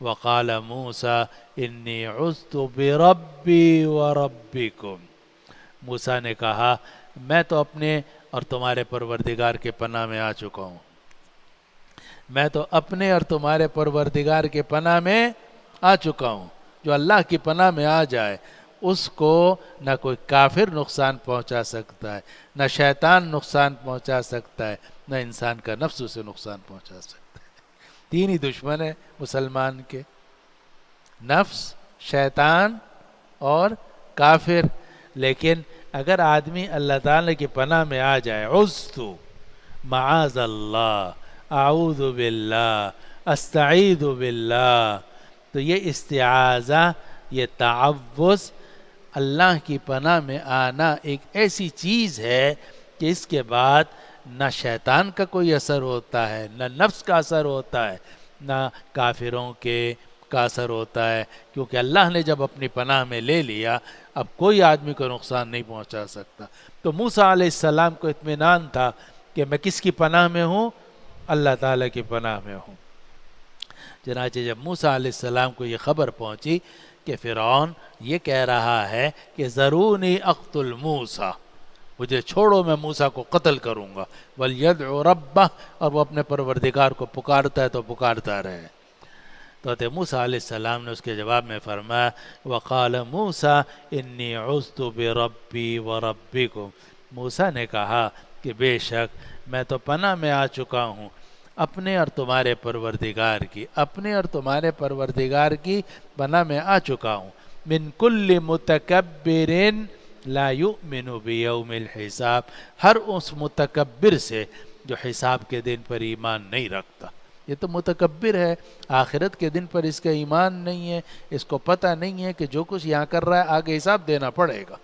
وقال موسیٰ انی عذت بربی وربکم، موسیٰ نے کہا میں تو اپنے اور تمہارے پروردگار کے پناہ میں آ چکا ہوں، میں تو اپنے اور تمہارے پروردگار کے پناہ میں آ چکا ہوں۔ جو اللہ کی پناہ میں آ جائے اس کو نہ کوئی کافر نقصان پہنچا سکتا ہے، نہ شیطان نقصان پہنچا سکتا ہے، نہ انسان کا نفس اسے نقصان پہنچا سکتا ہے۔ تین ہی دشمن ہیں مسلمان کے، نفس، شیطان اور کافر۔ لیکن اگر آدمی اللہ تعالیٰ کی پناہ میں آ جائے، عذتو، معاذ اللہ، اعوذ باللہ، استعیذ باللہ، تو یہ استعاذہ، یہ تعوذ، اللہ کی پناہ میں آنا ایک ایسی چیز ہے کہ اس کے بعد نہ شیطان کا کوئی اثر ہوتا ہے، نہ نفس کا اثر ہوتا ہے، نہ کافروں کا اثر ہوتا ہے، کیونکہ اللہ نے جب اپنی پناہ میں لے لیا اب کوئی آدمی کو نقصان نہیں پہنچا سکتا۔ تو موسیٰ علیہ السلام کو اطمینان تھا کہ میں کس کی پناہ میں ہوں؟ اللہ تعالیٰ کی پناہ میں ہوں۔ چنانچہ جب موسیٰ علیہ السلام کو یہ خبر پہنچی کہ فرعون یہ کہہ رہا ہے کہ ذرونی اقتل موسیٰ، مجھے چھوڑو میں موسیٰ کو قتل کروں گا، وَلْيَدْعُ رَبَّهُ، اور وہ اپنے پروردگار کو پکارتا ہے تو پکارتا رہے۔ تو موسیٰ علیہ السلام نے اس کے جواب میں فرمایا وَقَالَ مُوسَىٰ إِنِّي عُذْتُ بِرَبِّي وَرَبِّكُمْ، موسیٰ نے کہا کہ بے شک میں تو پناہ میں آ چکا ہوں اپنے اور تمہارے پروردگار کی، اپنے اور تمہارے پروردگار کی پناہ میں آ چکا ہوں، من کل متکبر لا یؤمن بیوم الحساب، ہر اس متکبر سے جو حساب کے دن پر ایمان نہیں رکھتا. یہ تو متکبر ہے، آخرت کے دن پر اس کا ایمان نہیں ہے، اس کو پتہ نہیں ہے کہ جو کچھ یہاں کر رہا ہے آگے حساب دینا پڑے گا.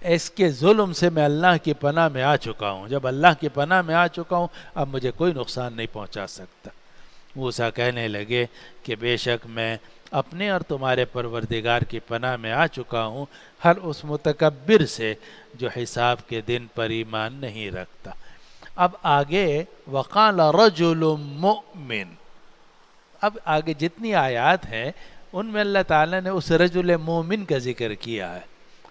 اس کے ظلم سے میں اللہ کی پناہ میں آ چکا ہوں، جب اللہ کی پناہ میں آ چکا ہوں اب مجھے کوئی نقصان نہیں پہنچا سکتا. موسیٰ کہنے لگے کہ بے شک میں اپنے اور تمہارے پروردگار کی پناہ میں آ چکا ہوں ہر اس متکبر سے جو حساب کے دن پر ایمان نہیں رکھتا. اب آگے وقال رجل مؤمن، اب آگے جتنی آیات ہیں ان میں اللہ تعالیٰ نے اس رجل مومن کا ذکر کیا ہے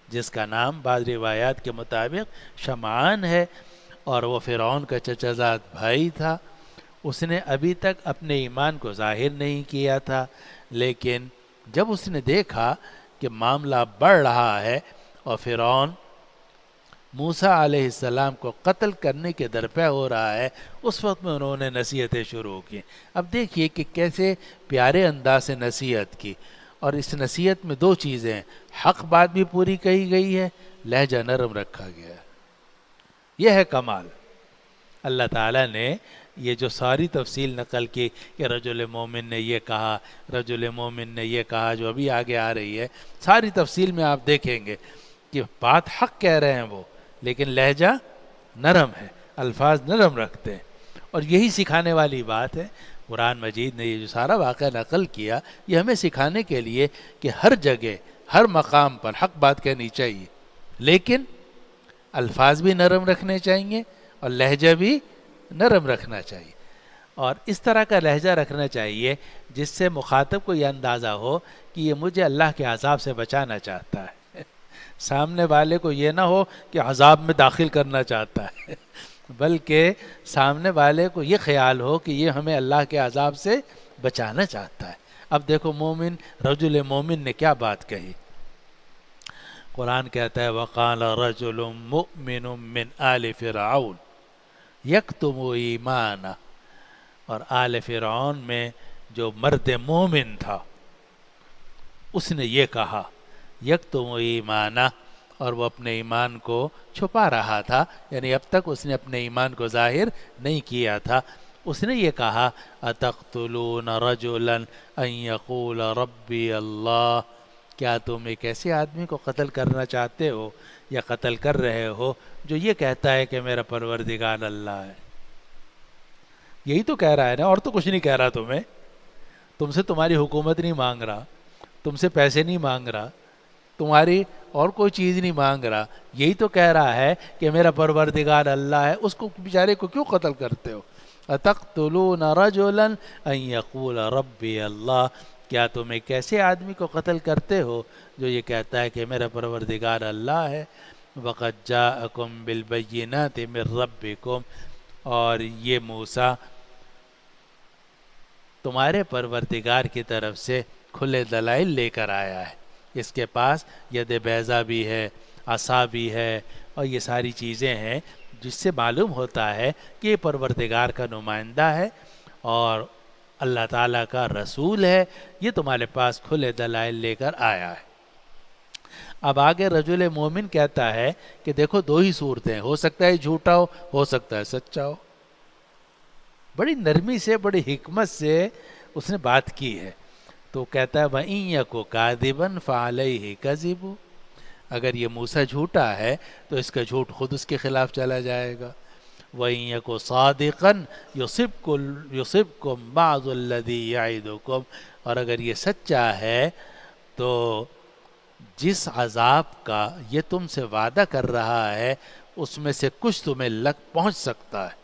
جس کا نام بعض روایات کے مطابق شمعان ہے، اور وہ فرعون کا چچا زاد بھائی تھا. اس نے ابھی تک اپنے ایمان کو ظاہر نہیں کیا تھا، لیکن جب اس نے دیکھا کہ معاملہ بڑھ رہا ہے اور فرعون موسیٰ علیہ السلام کو قتل کرنے کے درپے ہو رہا ہے، اس وقت میں انہوں نے نصیحتیں شروع کی. اب دیکھیے کہ کیسے پیارے انداز سے نصیحت کی، اور اس نصیحت میں دو چیزیں ہیں، حق بات بھی پوری کہی گئی ہے، لہجہ نرم رکھا گیا ہے. یہ ہے کمال. اللہ تعالیٰ نے یہ جو ساری تفصیل نقل کی کہ رجل مومن نے یہ کہا، رجل مومن نے یہ کہا، جو ابھی آگے آ رہی ہے، ساری تفصیل میں آپ دیکھیں گے کہ بات حق کہہ رہے ہیں وہ، لیکن لہجہ نرم ہے، الفاظ نرم رکھتے ہیں. اور یہی سکھانے والی بات ہے. قرآن مجید نے یہ جو سارا واقعہ نقل کیا یہ ہمیں سکھانے کے لیے کہ ہر جگہ ہر مقام پر حق بات کہنی چاہیے، لیکن الفاظ بھی نرم رکھنے چاہیے اور لہجہ بھی نرم رکھنا چاہیے. اور اس طرح کا لہجہ رکھنا چاہیے جس سے مخاطب کو یہ اندازہ ہو کہ یہ مجھے اللہ کے عذاب سے بچانا چاہتا ہے، سامنے والے کو یہ نہ ہو کہ عذاب میں داخل کرنا چاہتا ہے، بلکہ سامنے والے کو یہ خیال ہو کہ یہ ہمیں اللہ کے عذاب سے بچانا چاہتا ہے. اب دیکھو مومن، رجل مومن نے کیا بات کہی. قرآن کہتا ہے وقال رجل مؤمن من آل فرعون یکتم ایمانہ، اور آل فرعون میں جو مرد مومن تھا اس نے یہ کہا یکتم ایمانہ، اور وہ اپنے ایمان کو چھپا رہا تھا، یعنی اب تک اس نے اپنے ایمان کو ظاہر نہیں کیا تھا. اس نے یہ کہا اتقتلون رجلا ان یقول ربی اللہ، کیا تم ایک ایسے آدمی کو قتل کرنا چاہتے ہو یا قتل کر رہے ہو جو یہ کہتا ہے کہ میرا پروردگار اللہ ہے. یہی تو کہہ رہا ہے نا، اور تو کچھ نہیں کہہ رہا. تم سے تمہاری حکومت نہیں مانگ رہا، تم سے پیسے نہیں مانگ رہا، تمہاری اور کوئی چیز نہیں مانگ رہا، یہی تو کہہ رہا ہے کہ میرا پروردگار اللہ ہے. اس کو بیچارے کو کیوں قتل کرتے ہو؟ اتقتلون رجلا ان یقول ربی اللہ، کیا تم ایک ایسے آدمی کو قتل کرتے ہو جو یہ کہتا ہے کہ میرا پروردگار اللہ ہے. وقد جاءکم بالبینات من ربکم، اور یہ موسیٰ تمہارے پروردگار کی طرف سے کھلے دلائل لے کر آیا ہے. اس کے پاس ید بیضا بھی ہے، عصا بھی ہے، اور یہ ساری چیزیں ہیں جس سے معلوم ہوتا ہے کہ یہ پروردگار کا نمائندہ ہے اور اللہ تعالیٰ کا رسول ہے. یہ تمہارے پاس کھلے دلائل لے کر آیا ہے. اب آگے رجل مومن کہتا ہے کہ دیکھو دو ہی صورتیں، ہو سکتا ہے جھوٹا ہو سکتا ہے سچا ہو. بڑی نرمی سے، بڑی حکمت سے اس نے بات کی ہے. تو کہتا ہے وَإِن يَكُ كَاذِبًا فَعَلَيْهِ كَذِبُ، اگر یہ موسیٰ جھوٹا ہے تو اس کا جھوٹ خود اس کے خلاف چلا جائے گا. وَإِن يَكُ صَادِقًا يُصِبْكُم بَعْضُ الَّذِي يَعِدُكُم، اور اگر یہ سچا ہے تو جس عذاب کا یہ تم سے وعدہ کر رہا ہے اس میں سے کچھ تمہیں پہنچ سکتا ہے.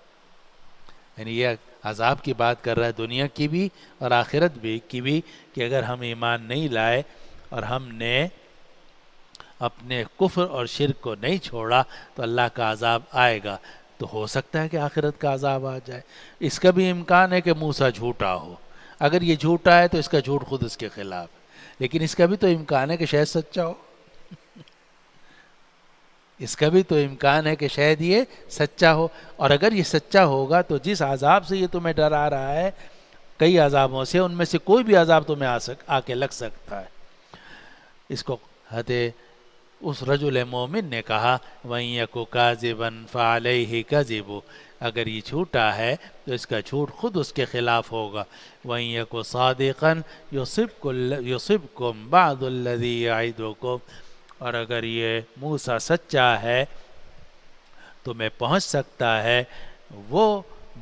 یعنی یہ عذاب کی بات کر رہا ہے، دنیا کی بھی اور آخرت کی بھی، کہ اگر ہم ایمان نہیں لائے اور ہم نے اپنے کفر اور شرک کو نہیں چھوڑا تو اللہ کا عذاب آئے گا. تو ہو سکتا ہے کہ آخرت کا عذاب آ جائے. اس کا بھی امکان ہے کہ موسیٰ جھوٹا ہو. اگر یہ جھوٹا ہے تو اس کا جھوٹ خود اس کے خلاف ہے، لیکن اس کا بھی تو امکان ہے کہ شاید سچا ہو. اس کا بھی تو امکان ہے کہ شاید یہ سچا ہو. اور اگر یہ سچا ہوگا تو جس عذاب سے یہ تمہیں ڈرا رہا ہے، کئی عذابوں سے، ان میں سے کوئی بھی عذاب تمہیں آ کے لگ سکتا ہے. اس کو حد اس رجل مومن نے کہا وَإِن يَكُ كَاذِبًا فَعَلَيْهِ كَذِبُهُ، اگر یہ جھوٹا ہے تو اس کا جھوٹ خود اس کے خلاف ہوگا. وَإِن يَكُ صَادِقًا يُصِبْكُم بَعْضُ الَّذِي يَعِدُكُم، اور اگر یہ موسیٰ سچا ہے تو میں پہنچ سکتا ہے وہ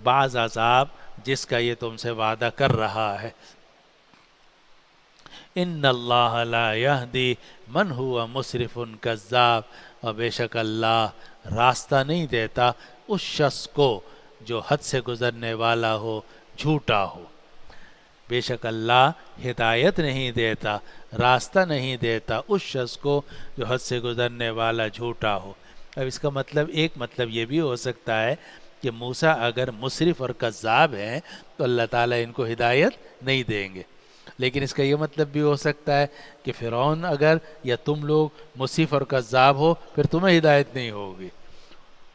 بعض عذاب جس کا یہ تم سے وعدہ کر رہا ہے. ان اللہ لا یہدی من ہوا مسرف کذاب، اور بے شک اللہ راستہ نہیں دیتا اس شخص کو جو حد سے گزرنے والا ہو، جھوٹا ہو. بے شک اللہ ہدایت نہیں دیتا، راستہ نہیں دیتا اس شخص کو جو حد سے گزرنے والا جھوٹا ہو. اب اس کا مطلب ایک مطلب یہ بھی ہو سکتا ہے کہ موسیٰ اگر مسرف اور کذاب ہیں تو اللہ تعالیٰ ان کو ہدایت نہیں دیں گے. لیکن اس کا یہ مطلب بھی ہو سکتا ہے کہ فرعون اگر یا تم لوگ مسرف اور کذاب ہو پھر تمہیں ہدایت نہیں ہوگی.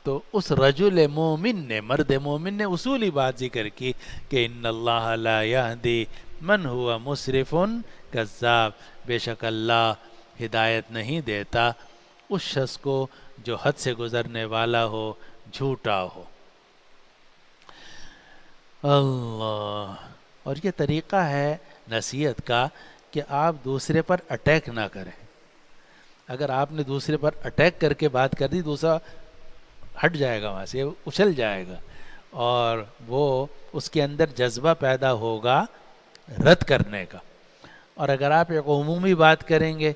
تو اس رجل مومن نے، مرد مومن نے اصولی بات ذکر کی کہ ان اللہ لا یہدی من ہوا مسرف کذاب، بے شک اللہ ہدایت نہیں دیتا اس شخص کو جو حد سے گزرنے والا ہو، جھوٹا ہو. اللہ. اور یہ طریقہ ہے نصیحت کا کہ آپ دوسرے پر اٹیک نہ کریں. اگر آپ نے دوسرے پر اٹیک کر کے بات کر دی، دوسرا ہٹ جائے گا، وہاں سے اچھل جائے گا، اور وہ اس کے اندر جذبہ پیدا ہوگا رد کرنے کا. اور اگر آپ ایک عمومی بات کریں گے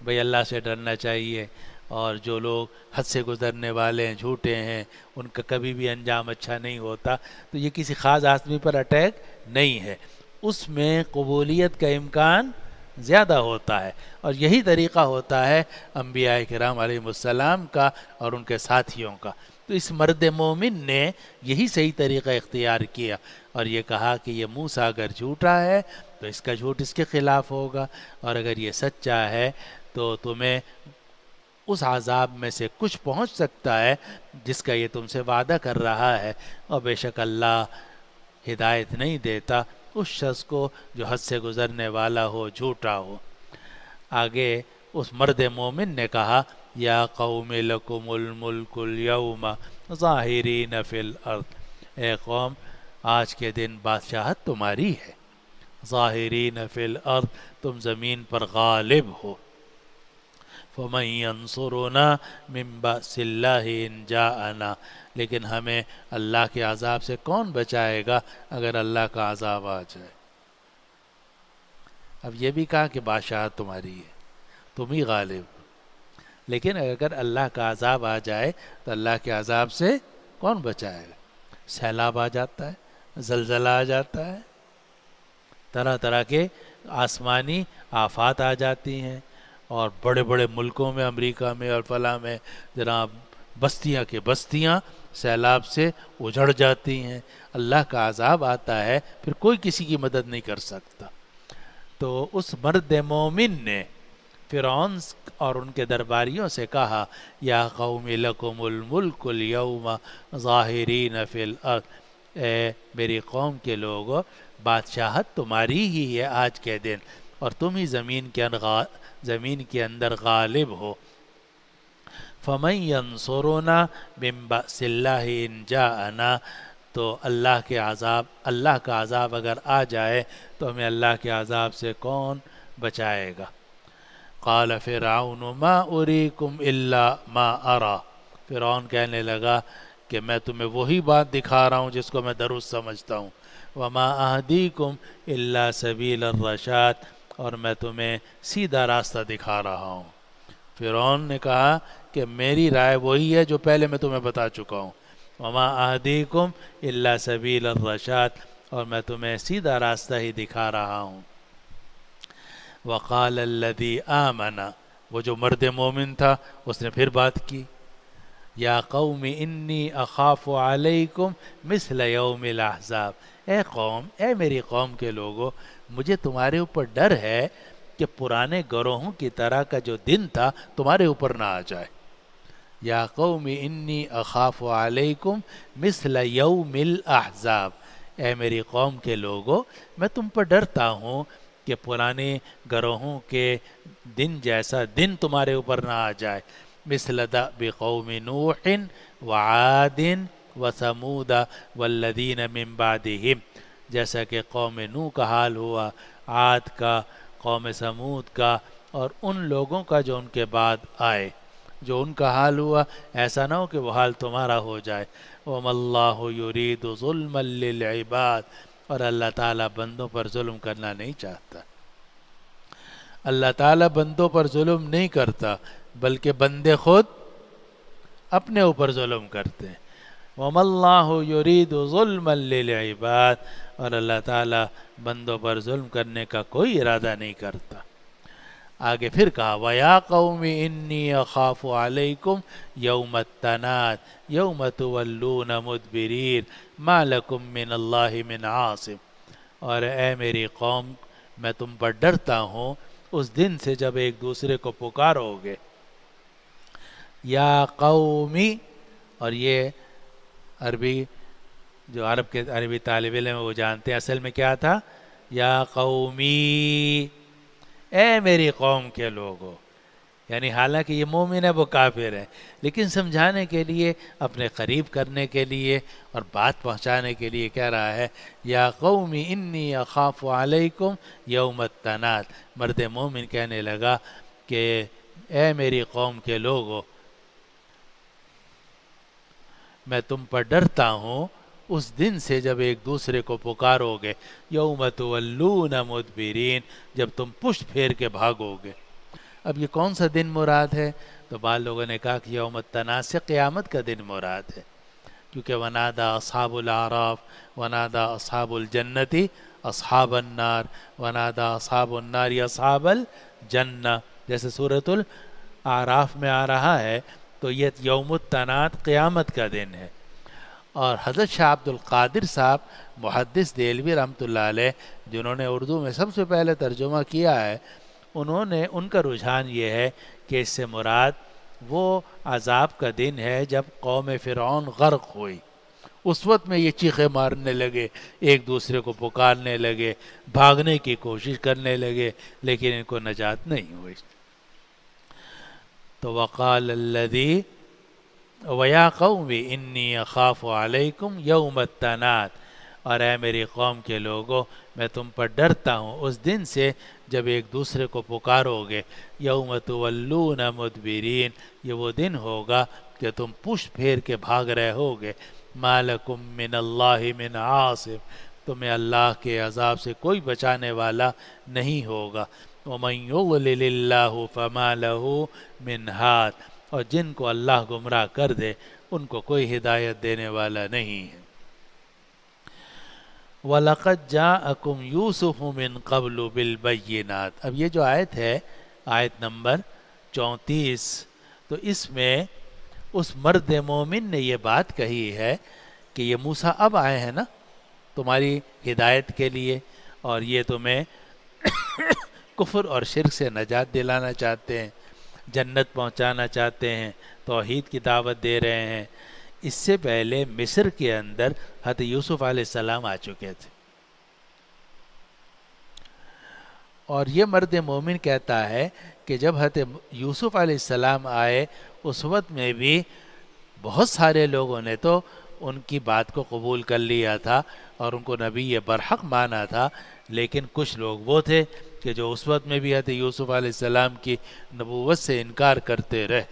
بھئی اللہ سے ڈرنا چاہیے، اور جو لوگ حد سے گزرنے والے ہیں، جھوٹے ہیں، ان کا کبھی بھی انجام اچھا نہیں ہوتا، تو یہ کسی خاص آدمی پر اٹیک نہیں ہے، اس میں قبولیت کا امکان زیادہ ہوتا ہے. اور یہی طریقہ ہوتا ہے انبیاء کرام علیہ السلام کا اور ان کے ساتھیوں کا. تو اس مرد مومن نے یہی صحیح طریقہ اختیار کیا اور یہ کہا کہ یہ موسیٰ اگر جھوٹا ہے تو اس کا جھوٹ اس کے خلاف ہوگا، اور اگر یہ سچا ہے تو تمہیں اس عذاب میں سے کچھ پہنچ سکتا ہے جس کا یہ تم سے وعدہ کر رہا ہے، اور بے شک اللہ ہدایت نہیں دیتا اس شخص کو جو حد سے گزرنے والا ہو، جھوٹا ہو. آگے اس مرد مومن نے کہا یا قوم لکم الملک اليوم ظاہرین فی الارض، اے قوم آج کے دن بادشاہت تمہاری ہے، ظاہرین فی الارض، تم زمین پر غالب ہو. فمن ینصرنا من بأس اللہ ان جاءنا، لیکن ہمیں اللہ کے عذاب سے کون بچائے گا اگر اللہ کا عذاب آ جائے. اب یہ بھی کہا کہ بادشاہت تمہاری ہے، تم ہی غالب، لیکن اگر اللہ کا عذاب آ جائے تو اللہ کے عذاب سے کون بچائے گا؟ سیلاب آ جاتا ہے، زلزلہ آ جاتا ہے، طرح طرح کے آسمانی آفات آ جاتی ہیں، اور بڑے بڑے ملکوں میں، امریکہ میں اور فلاں میں جناب بستیاں کے بستیاں سیلاب سے اجڑ جاتی ہیں. اللہ کا عذاب آتا ہے پھر کوئی کسی کی مدد نہیں کر سکتا. تو اس مرد مومن نے فرعون اور ان کے درباریوں سے کہا یا قوم لکم الملک اليوم ظاہرین فی الارض، اے میری قوم کے لوگوں بادشاہت تمہاری ہی ہے آج کے دن، اور تم ہی زمین کے اندر غالب ہو. فمن ینصرنا من بأس اللہ ان جاءنا، تو اللہ کا عذاب اگر آ جائے تو ہمیں اللہ کے عذاب سے کون بچائے گا. قال فرعون ما اریکم الا ما ارى، فرعون کہنے لگا کہ میں تمہیں وہی بات دکھا رہا ہوں جس کو میں درست سمجھتا ہوں. وما اہدیکم الا سبیل الرشاد، اور میں تمہیں سیدھا راستہ دکھا رہا ہوں. فرعون نے کہا کہ میری رائے وہی ہے جو پہلے میں تمہیں بتا چکا ہوں، وما اہدیکم الا سبیل الرشاد، اور میں تمہیں سیدھا راستہ ہی دکھا رہا ہوں. وقال الذی آمن، وہ جو مرد مومن تھا اس نے پھر بات کی یا قوم انی اخاف علیکم مثل یوم الاحزاب، اے قوم، اے میری قوم کے لوگوں، مجھے تمہارے اوپر ڈر ہے کہ پرانے گروہوں کی طرح کا جو دن تھا تمہارے اوپر نہ آ جائے. یا قوم انی اخاف علیکم مثل یوم الاحزاب، اے میری قوم کے لوگوں میں تم پر ڈرتا ہوں کہ پرانے گروہوں کے دن جیسا دن تمہارے اوپر نہ آ جائے، مثل دأب قوم نوح وعاد وثمود والذین من بعدہم، جیسا کہ قوم نوح کا حال ہوا، عاد کا، قوم سمود کا، اور ان لوگوں کا جو ان کے بعد آئے، جو ان کا حال ہوا، ایسا نہ ہو کہ وہ حال تمہارا ہو جائے۔ وَمَا اللَّهُ يُرِيدُ ظُلْمًا لِلْعِبَادِ، اور اللہ تعالیٰ بندوں پر ظلم کرنا نہیں چاہتا۔ اللہ تعالیٰ بندوں پر ظلم نہیں کرتا، بلکہ بندے خود اپنے اوپر ظلم کرتے ہیں۔ وَمَا اللَّهُ يُرِيدُ ظُلْمًا لِلْعِبَادِ، اور اللہ تعالیٰ بندوں پر ظلم کرنے کا کوئی ارادہ نہیں کرتا۔ آگے پھر کہا وَيَا قَوْمِ إِنِّي أَخَافُ عَلَيْكُمْ يَوْمَ التَّنَادِ يَوْمَ تُوَلُّونَ مُدْبِرِينَ مَا لَكُمْ مِنَ اللَّهِ مِنْ عَاصِمٍ، اور اے میری قوم، میں تم پر ڈرتا ہوں اس دن سے جب ایک دوسرے کو پکارو گے۔ یا قومی، اور یہ عربی جو عربی طالب علم وہ جانتے ہیں اصل میں کیا تھا، یا قومی، اے میری قوم کے لوگو، یعنی حالانکہ یہ مومن ہے وہ کافر ہے، لیکن سمجھانے کے لیے، اپنے قریب کرنے کے لیے اور بات پہنچانے کے لیے کہہ رہا ہے یا قومی انی اخاف علیکم یوم التناد۔ مرد مومن کہنے لگا کہ اے میری قوم کے لوگو، میں تم پر ڈرتا ہوں اس دن سے جب ایک دوسرے کو پکارو گے، یوم تولون مدبرین، جب تم پشت پھیر کے بھاگو گے۔ اب یہ کون سا دن مراد ہے؟ تو بعض لوگوں نے کہا کہ یوم التناد سے قیامت کا دن مراد ہے، کیونکہ ونادا اصحاب الاعراف ونادا اصحاب الجنتی اصحاب النار ونادا اصحاب النار اصحاب الجنہ، جیسے سورۃ الاعراف میں آ رہا ہے، تو یہ یوم التناد قیامت کا دن ہے۔ اور حضرت شاہ عبد القادر صاحب محدث دہلوی رحمۃ اللہ علیہ، جنہوں نے اردو میں سب سے پہلے ترجمہ کیا ہے، ان کا رجحان یہ ہے کہ اس سے مراد وہ عذاب کا دن ہے جب قوم فرعون غرق ہوئی، اس وقت میں یہ چیخیں مارنے لگے، ایک دوسرے کو پکارنے لگے، بھاگنے کی کوشش کرنے لگے، لیکن ان کو نجات نہیں ہوئی۔ تو وقال الذی وَيَا قَوْمِ إِنِّي أَخَافُ عَلَيْكُمْ يَوْمَ التَّنَادِ، اور اے میری قوم کے لوگوں، میں تم پر ڈرتا ہوں اس دن سے جب ایک دوسرے کو پکارو گے، یوم تولون مدبرین، یہ وہ دن ہوگا کہ تم پشت پھیر کے بھاگ رہے ہوگے، ما لکم من اللہ من عاصم، تمہیں اللہ کے عذاب سے کوئی بچانے والا نہیں ہوگا، وَمَن يُضْلِلِ اللَّهُ فَمَا لَهُ مِنْ هَادٍ، اور جن کو اللہ گمراہ کر دے ان کو کوئی ہدایت دینے والا نہیں ہے۔ وَلَقَدْ جَاءَكُمْ يُوسُفُ مِنْ قَبْلُ بِالْبَيِّنَاتِ، اب یہ جو آیت ہے، آیت نمبر 34، تو اس میں اس مرد مومن نے یہ بات کہی ہے کہ یہ موسیٰ اب آئے ہیں نا تمہاری ہدایت کے لیے، اور یہ تمہیں کفر اور شرک سے نجات دلانا چاہتے ہیں، جنت پہنچانا چاہتے ہیں، توحید کی دعوت دے رہے ہیں۔ اس سے پہلے مصر کے اندر حضرت یوسف علیہ السلام آ چکے تھے، اور یہ مرد مومن کہتا ہے کہ جب حضرت یوسف علیہ السلام آئے اس وقت میں بھی بہت سارے لوگوں نے تو ان کی بات کو قبول کر لیا تھا اور ان کو نبی برحق مانا تھا، لیکن کچھ لوگ وہ تھے کہ جو اس وقت میں بھی حضرت یوسف علیہ السلام کی نبوت سے انکار کرتے رہے۔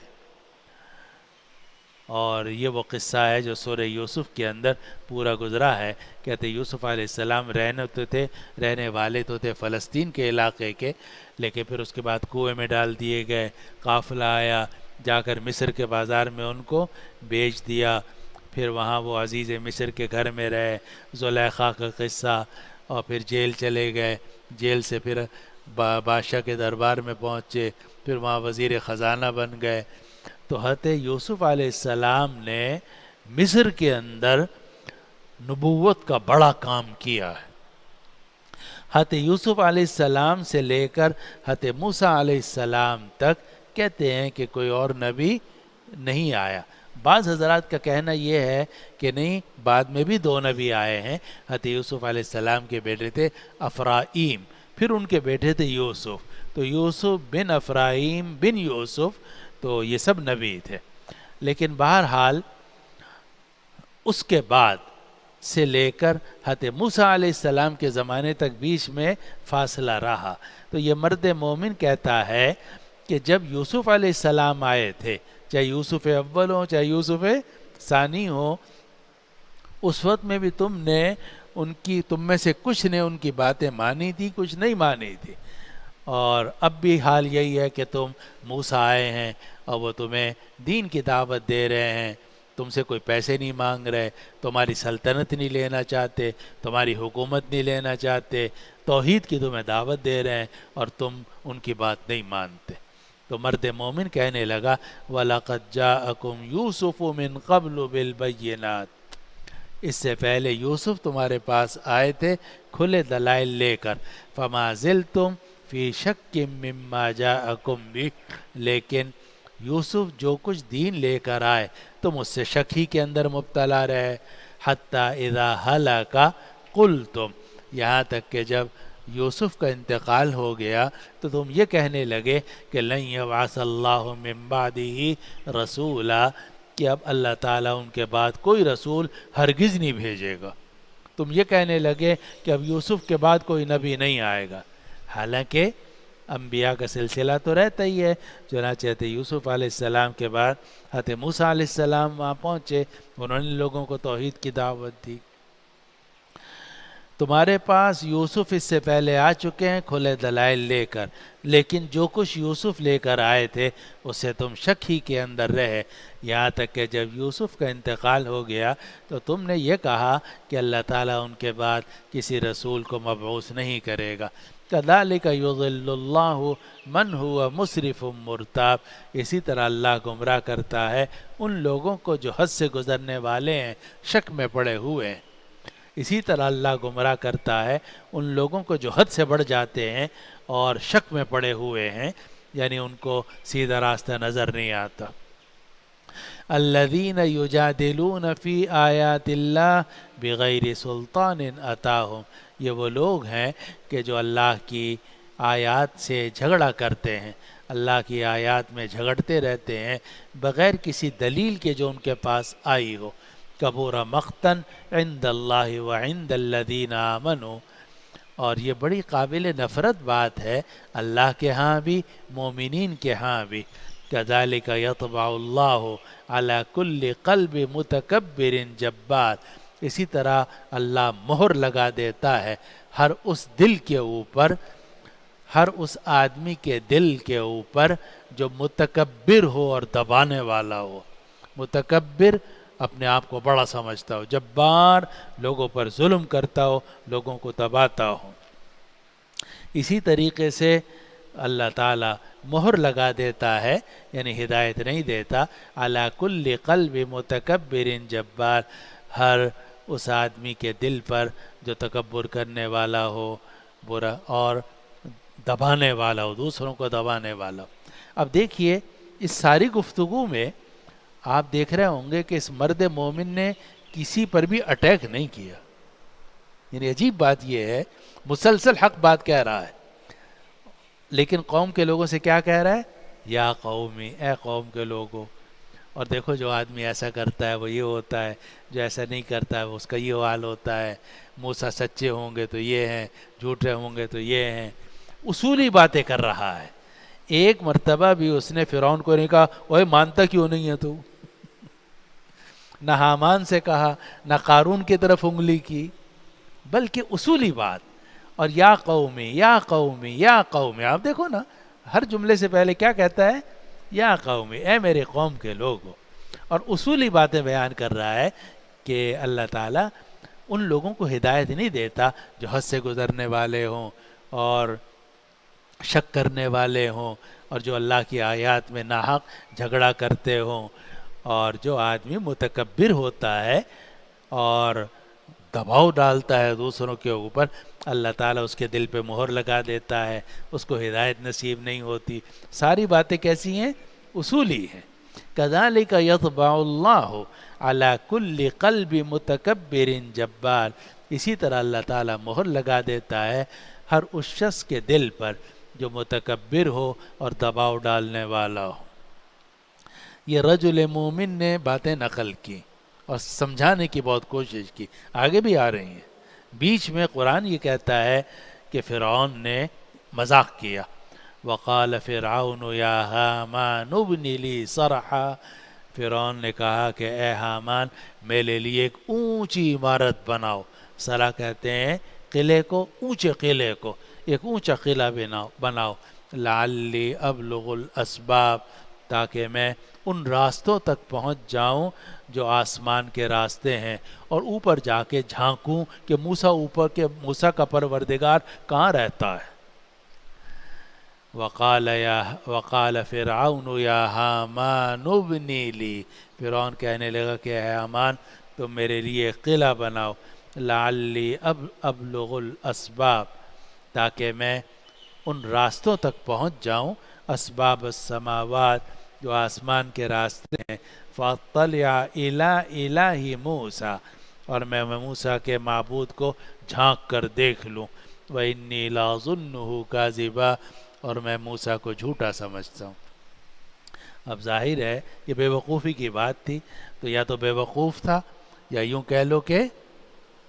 اور یہ وہ قصہ ہے جو سورہ یوسف کے اندر پورا گزرا ہے، کہتے یوسف علیہ السلام رہنے والے تو تھے فلسطین کے علاقے کے، لیکن پھر اس کے بعد کنویں میں ڈال دیے گئے، قافلہ آیا، جا کر مصر کے بازار میں ان کو بیچ دیا، پھر وہاں وہ عزیز مصر کے گھر میں رہے، زلیخا کا قصہ، اور پھر جیل چلے گئے، جیل سے پھر بادشاہ کے دربار میں پہنچے، پھر وہاں وزیر خزانہ بن گئے۔ تو حضرت یوسف علیہ السلام نے مصر کے اندر نبوت کا بڑا کام کیا ہے۔ حضرت یوسف علیہ السلام سے لے کر حضرت موسیٰ علیہ السلام تک کہتے ہیں کہ کوئی اور نبی نہیں آیا۔ بعض حضرات کا کہنا یہ ہے کہ نہیں، بعد میں بھی 2 نبی آئے ہیں، حضرت یوسف علیہ السلام کے بیٹے تھے افرائیم، پھر ان کے بیٹے تھے یوسف، تو یوسف بن افراہیم بن یوسف، تو یہ سب نبی تھے. لیکن بہرحال اس کے بعد سے لے کر حضرت موسیٰ علیہ السلام کے زمانے تک بیچ میں فاصلہ رہا. تو یہ مرد مومن کہتا ہے کہ جب یوسف علیہ السلام آئے تھے، چاہے یوسف اول ہو چاہے یوسف ثانی ہو، اس وقت میں بھی تم میں سے کچھ نے ان کی باتیں مانی تھی، کچھ نہیں مانی تھی. اور اب بھی حال یہی ہے کہ تم موسیٰ آئے ہیں اور وہ تمہیں دین کی دعوت دے رہے ہیں، تم سے کوئی پیسے نہیں مانگ رہے، تمہاری سلطنت نہیں لینا چاہتے، تمہاری حکومت نہیں لینا چاہتے، توحید کی تمہیں دعوت دے رہے ہیں اور تم ان کی بات نہیں مانتے. تو مرد مومن کہنے لگا وَلَقَدْ جَاءَكُمْ يُوسُفُ مِنْ قَبْلُ بِالْبَيِّنَاتِ، اس سے پہلے یوسف تمہارے پاس آئے تھے کھلے دلائل لے کر. فَمَا زِلْتُمْ فِي شَكٍّ مِّمَّا جَاءَكُمْ بِهِ، لیکن یوسف جو کچھ دین لے کر آئے تم اس سے شک ہی کے اندر مبتلا رہے. حتیٰ اذا ہلاک قلتم، یہاں تک کہ جب یوسف کا انتقال ہو گیا تو تم یہ کہنے لگے کہ لن یبعث اللہ من بعدہ رسولا، کہ اب اللہ تعالیٰ ان کے بعد کوئی رسول ہرگز نہیں بھیجے گا. تم یہ کہنے لگے کہ اب یوسف کے بعد کوئی نبی نہیں آئے گا، حالانکہ انبیاء کا سلسلہ تو رہتا ہی ہے. چنانچہ حضرت یوسف علیہ السلام کے بعد حضرت موسیٰ علیہ السلام وہاں پہنچے، انہوں نے لوگوں کو توحید کی دعوت دی. تمہارے پاس یوسف اس سے پہلے آ چکے ہیں کھلے دلائل لے کر، لیکن جو کچھ یوسف لے کر آئے تھے اس سے تم شک ہی کے اندر رہے. یہاں تک کہ جب یوسف کا انتقال ہو گیا تو تم نے یہ کہا کہ اللہ تعالیٰ ان کے بعد کسی رسول کو مبعوث نہیں کرے گا. کذالک یضل اللہ من هو مسرف مرتاب، اسی طرح اللہ گمراہ کرتا ہے ان لوگوں کو جو حد سے گزرنے والے ہیں، شک میں پڑے ہوئے ہیں. اسی طرح اللہ گمراہ کرتا ہے ان لوگوں کو جو حد سے بڑھ جاتے ہیں اور شک میں پڑے ہوئے ہیں، یعنی ان کو سیدھا راستہ نظر نہیں آتا. الذین یجادلون فی آیات اللہ بغیر سلطان اتاہم، یہ وہ لوگ ہیں کہ جو اللہ کی آیات سے جھگڑا کرتے ہیں، اللہ کی آیات میں جھگڑتے رہتے ہیں بغیر کسی دلیل کے جو ان کے پاس آئی ہو. کبور مقتن عند اللہ وعند الذین آمنوا، اور یہ بڑی قابل نفرت بات ہے اللہ کے ہاں بھی مومنین کے ہاں بھی. کذالک یطبع اللہ علی کل قلب متکبر جبار، اسی طرح اللہ مہر لگا دیتا ہے ہر اس دل کے اوپر، ہر اس آدمی کے دل کے اوپر جو متکبر ہو اور دبانے والا ہو. متکبر اپنے آپ کو بڑا سمجھتا ہو، جبار لوگوں پر ظلم کرتا ہو، لوگوں کو دباتا ہو. اسی طریقے سے اللہ تعالیٰ مہر لگا دیتا ہے، یعنی ہدایت نہیں دیتا، علی کل قلب متکبر جبار، ہر اس آدمی کے دل پر جو تکبر کرنے والا ہو، برا اور دبانے والا ہو، دوسروں کو دبانے والا ہو. اب دیکھیے اس ساری گفتگو میں آپ دیکھ رہے ہوں گے کہ اس مرد مومن نے کسی پر بھی اٹیک نہیں کیا. یعنی عجیب بات یہ ہے، مسلسل حق بات کہہ رہا ہے، لیکن قوم کے لوگوں سے کیا کہہ رہا ہے؟ یا قومی، اے قوم کے لوگوں. اور دیکھو جو آدمی ایسا کرتا ہے وہ یہ ہوتا ہے، جو ایسا نہیں کرتا ہے وہ اس کا یہ حال ہوتا ہے. موسیٰ سچے ہوں گے تو یہ ہیں، جھوٹے ہوں گے تو یہ ہیں. اصولی باتیں کر رہا ہے. ایک مرتبہ بھی اس نے فرعون کو نہیں کہا اوے مانتا کیوں نہیں ہے تو، نہ حامان سے کہا، نہ قارون کی طرف انگلی کی، بلکہ اصولی بات. اور یا قومی یا قومی یا قومی، آپ دیکھو نا ہر جملے سے پہلے کیا کہتا ہے؟ یا قومی، اے میرے قوم کے لوگوں. اور اصولی باتیں بیان کر رہا ہے کہ اللہ تعالیٰ ان لوگوں کو ہدایت نہیں دیتا جو حد سے گزرنے والے ہوں اور شک کرنے والے ہوں، اور جو اللہ کی آیات میں ناحق جھگڑا کرتے ہوں. اور جو آدمی متکبر ہوتا ہے اور دباؤ ڈالتا ہے دوسروں کے اوپر، اللہ تعالیٰ اس کے دل پہ مہر لگا دیتا ہے، اس کو ہدایت نصیب نہیں ہوتی. ساری باتیں کیسی ہیں؟ اصولی ہیں. کذالک یطبع اللہ علی کل قلب متکبر جبار، اسی طرح اللہ تعالیٰ مہر لگا دیتا ہے ہر اس شخص کے دل پر جو متکبر ہو اور دباؤ ڈالنے والا ہو۔ یہ رجل مومن نے باتیں نقل کی اور سمجھانے کی بہت کوشش کی، آگے بھی آ رہی ہیں۔ بیچ میں قرآن یہ کہتا ہے کہ فرعون نے مذاق کیا، وقال فرعون یا حامان ابن لی صرحا، فرعون نے کہا کہ اے حامان میرے لیے ایک اونچی عمارت بناؤ۔ صرح کہتے ہیں قلعے کو، اونچے قلعے کو، ایک اونچا قلعہ بناؤ، لعلی ابلغ الاسباب، تاکہ میں ان راستوں تک پہنچ جاؤں جو آسمان کے راستے ہیں، اور اوپر جا کے جھانکوں کہ موسیٰ کا پروردگار کہاں رہتا ہے۔ وقال فرعون یا حامان ابن لی، فرعون کہنے لگا کہ اے حامان تم میرے لیے ایک قلعہ بناؤ، لعلی ابلغ الاسباب، تاکہ میں ان راستوں تک پہنچ جاؤں، اسباب السماوات، جو آسمان کے راستے ہیں، فاطلع الی الہ موسیٰ، اور میں موسیٰ کے معبود کو جھانک کر دیکھ لوں، وانی لاظنہ کاذبا، اور میں موسیٰ کو جھوٹا سمجھتا ہوں۔ اب ظاہر ہے یہ بے وقوفی کی بات تھی، تو یا تو بے وقوف تھا، یا یوں کہہ لو کہ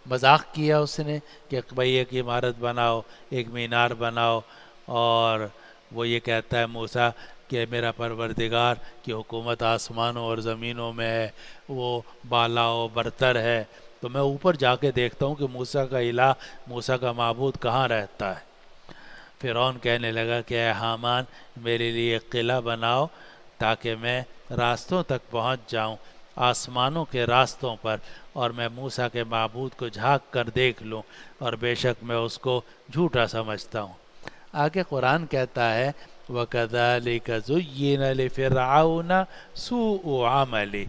مذاق کیا اس نے کہ بھائی ایک عمارت بناؤ، ایک مینار بناؤ، اور وہ یہ کہتا ہے موسیٰ کہ میرا پروردگار کی حکومت آسمانوں اور زمینوں میں ہے، وہ بالا و برتر ہے، تو میں اوپر جا کے دیکھتا ہوں کہ موسیٰ کا الہ، موسیٰ کا معبود کہاں رہتا ہے۔ فرعون کہنے لگا کہ اے حامان میرے لیے ایک قلعہ بناؤ تاکہ میں راستوں تک پہنچ جاؤں، آسمانوں کے راستوں پر، اور میں موسیٰ کے معبود کو جھانک کر دیکھ لوں، اور بے شک میں اس کو جھوٹا سمجھتا ہوں۔ آگے قرآن کہتا ہے وَكَذَلِكَ زُيِّنَ لِفِرْعَوْنَ سُوءُ عَمَلِهِ،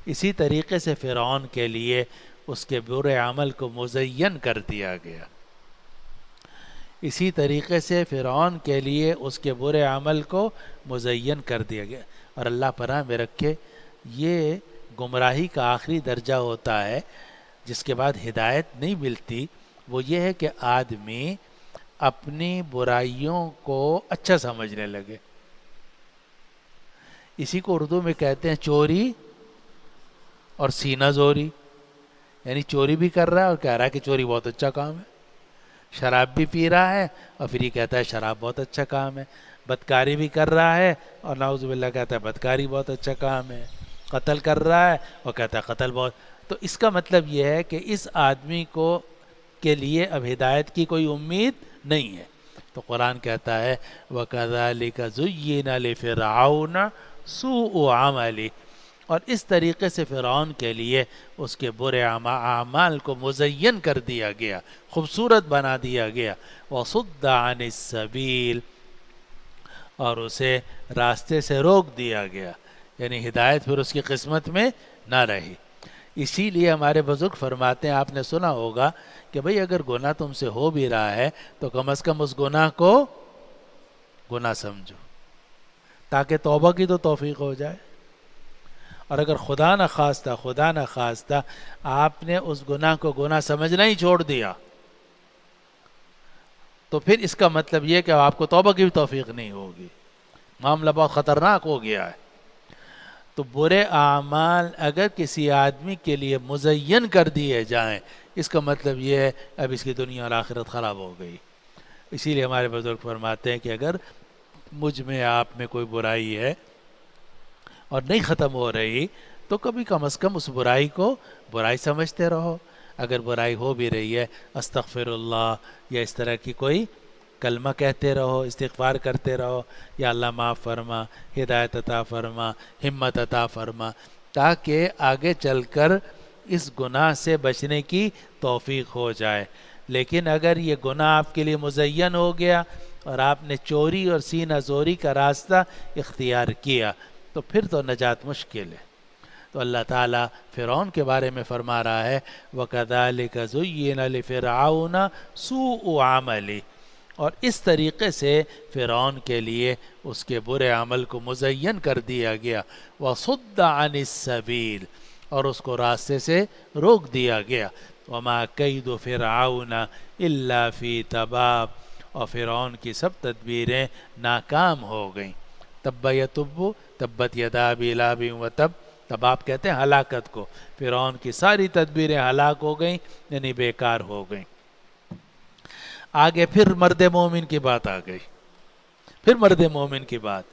اسی طریقے سے فرعون کے لیے اس کے برے عمل کو مزین کر دیا گیا، اسی طریقے سے فرعون کے لیے اس کے برے عمل کو مزین کر دیا گیا۔ اور اللہ پناہ میں رکھے، یہ گمراہی کا آخری درجہ ہوتا ہے جس کے بعد ہدایت نہیں ملتی، وہ یہ ہے کہ آدمی اپنی برائیوں کو اچھا سمجھنے لگے۔ اسی کو اردو میں کہتے ہیں چوری اور سینہ زوری، یعنی چوری بھی کر رہا ہے اور کہہ رہا ہے کہ چوری بہت اچھا کام ہے، شراب بھی پی رہا ہے اور پھر یہ کہتا ہے شراب بہت اچھا کام ہے، بدکاری بھی کر رہا ہے اور نعوذ باللہ کہتا ہے بدکاری بہت اچھا کام ہے، قتل کر رہا ہے اور کہتا ہے قتل بہت۔ تو اس کا مطلب یہ ہے کہ اس آدمی کو کے لیے اب ہدایت کی کوئی امید نہیں ہے۔ تو قرآن کہتا ہے وَكَذَلِكَ زُيِّنَ لِفِرْعَوْنَ سُوءُ عَمَلِهِ، اور اس طریقے سے فرعون کے لیے اس کے برے اعمال کو مزین کر دیا گیا، خوبصورت بنا دیا گیا، وَصُدَّ عَنِ السَّبِيلِ، اور اسے راستے سے روک دیا گیا، یعنی ہدایت پھر اس کی قسمت میں نہ رہی۔ اسی لیے ہمارے بزرگ فرماتے ہیں، آپ نے سنا ہوگا کہ بھئی اگر گناہ تم سے ہو بھی رہا ہے تو کم از کم اس گناہ کو گناہ سمجھو تاکہ توبہ کی تو توفیق ہو جائے، اور اگر خدا نہ خواستہ آپ نے اس گناہ کو گناہ سمجھنا ہی چھوڑ دیا تو پھر اس کا مطلب یہ کہ آپ کو توبہ کی بھی توفیق نہیں ہوگی، معاملہ بہت خطرناک ہو گیا ہے۔ تو برے اعمال اگر کسی آدمی کے لیے مزین کر دیے جائیں، اس کا مطلب یہ ہے اب اس کی دنیا اور آخرت خراب ہو گئی۔ اسی لیے ہمارے بزرگ فرماتے ہیں کہ اگر مجھ میں آپ میں کوئی برائی ہے اور نہیں ختم ہو رہی تو کبھی کم از کم اس برائی کو برائی سمجھتے رہو، اگر برائی ہو بھی رہی ہے استغفر اللہ یا اس طرح کی کوئی کلمہ کہتے رہو، استغفار کرتے رہو، یا اللہ معاف فرما، ہدایت عطا فرما، ہمت عطا فرما، تاکہ آگے چل کر اس گناہ سے بچنے کی توفیق ہو جائے۔ لیکن اگر یہ گناہ آپ کے لیے مزین ہو گیا اور آپ نے چوری اور سینہ زوری کا راستہ اختیار کیا تو پھر تو نجات مشکل ہے۔ تو اللہ تعالیٰ فرعون کے بارے میں فرما رہا ہے وَكَذَلِكَ زُيِّنَ لِفِرْعَوْنَ سُوءُ عَمَلِهِ، اور اس طریقے سے فرعون کے لیے اس کے برے عمل کو مزین کر دیا گیا، وَصُدَّ عَنِ السَّبِيلِ، اور اس کو راستے سے روک دیا گیا، وَمَا كَيْدُ فِرْعَوْنَ إِلَّا فِي تَبَابٍ، اور فرعون کی سب تدبیریں ناکام ہو گئیں۔ تب یتب تبت یدا ابی لہب وتب، تب آپ کہتے ہیں ہلاکت کو، فرعون کی ساری تدبیریں ہلاک ہو گئیں، یعنی بیکار ہو گئیں۔ آگے پھر مرد مومن کی بات آ گئی، پھر مرد مومن کی بات،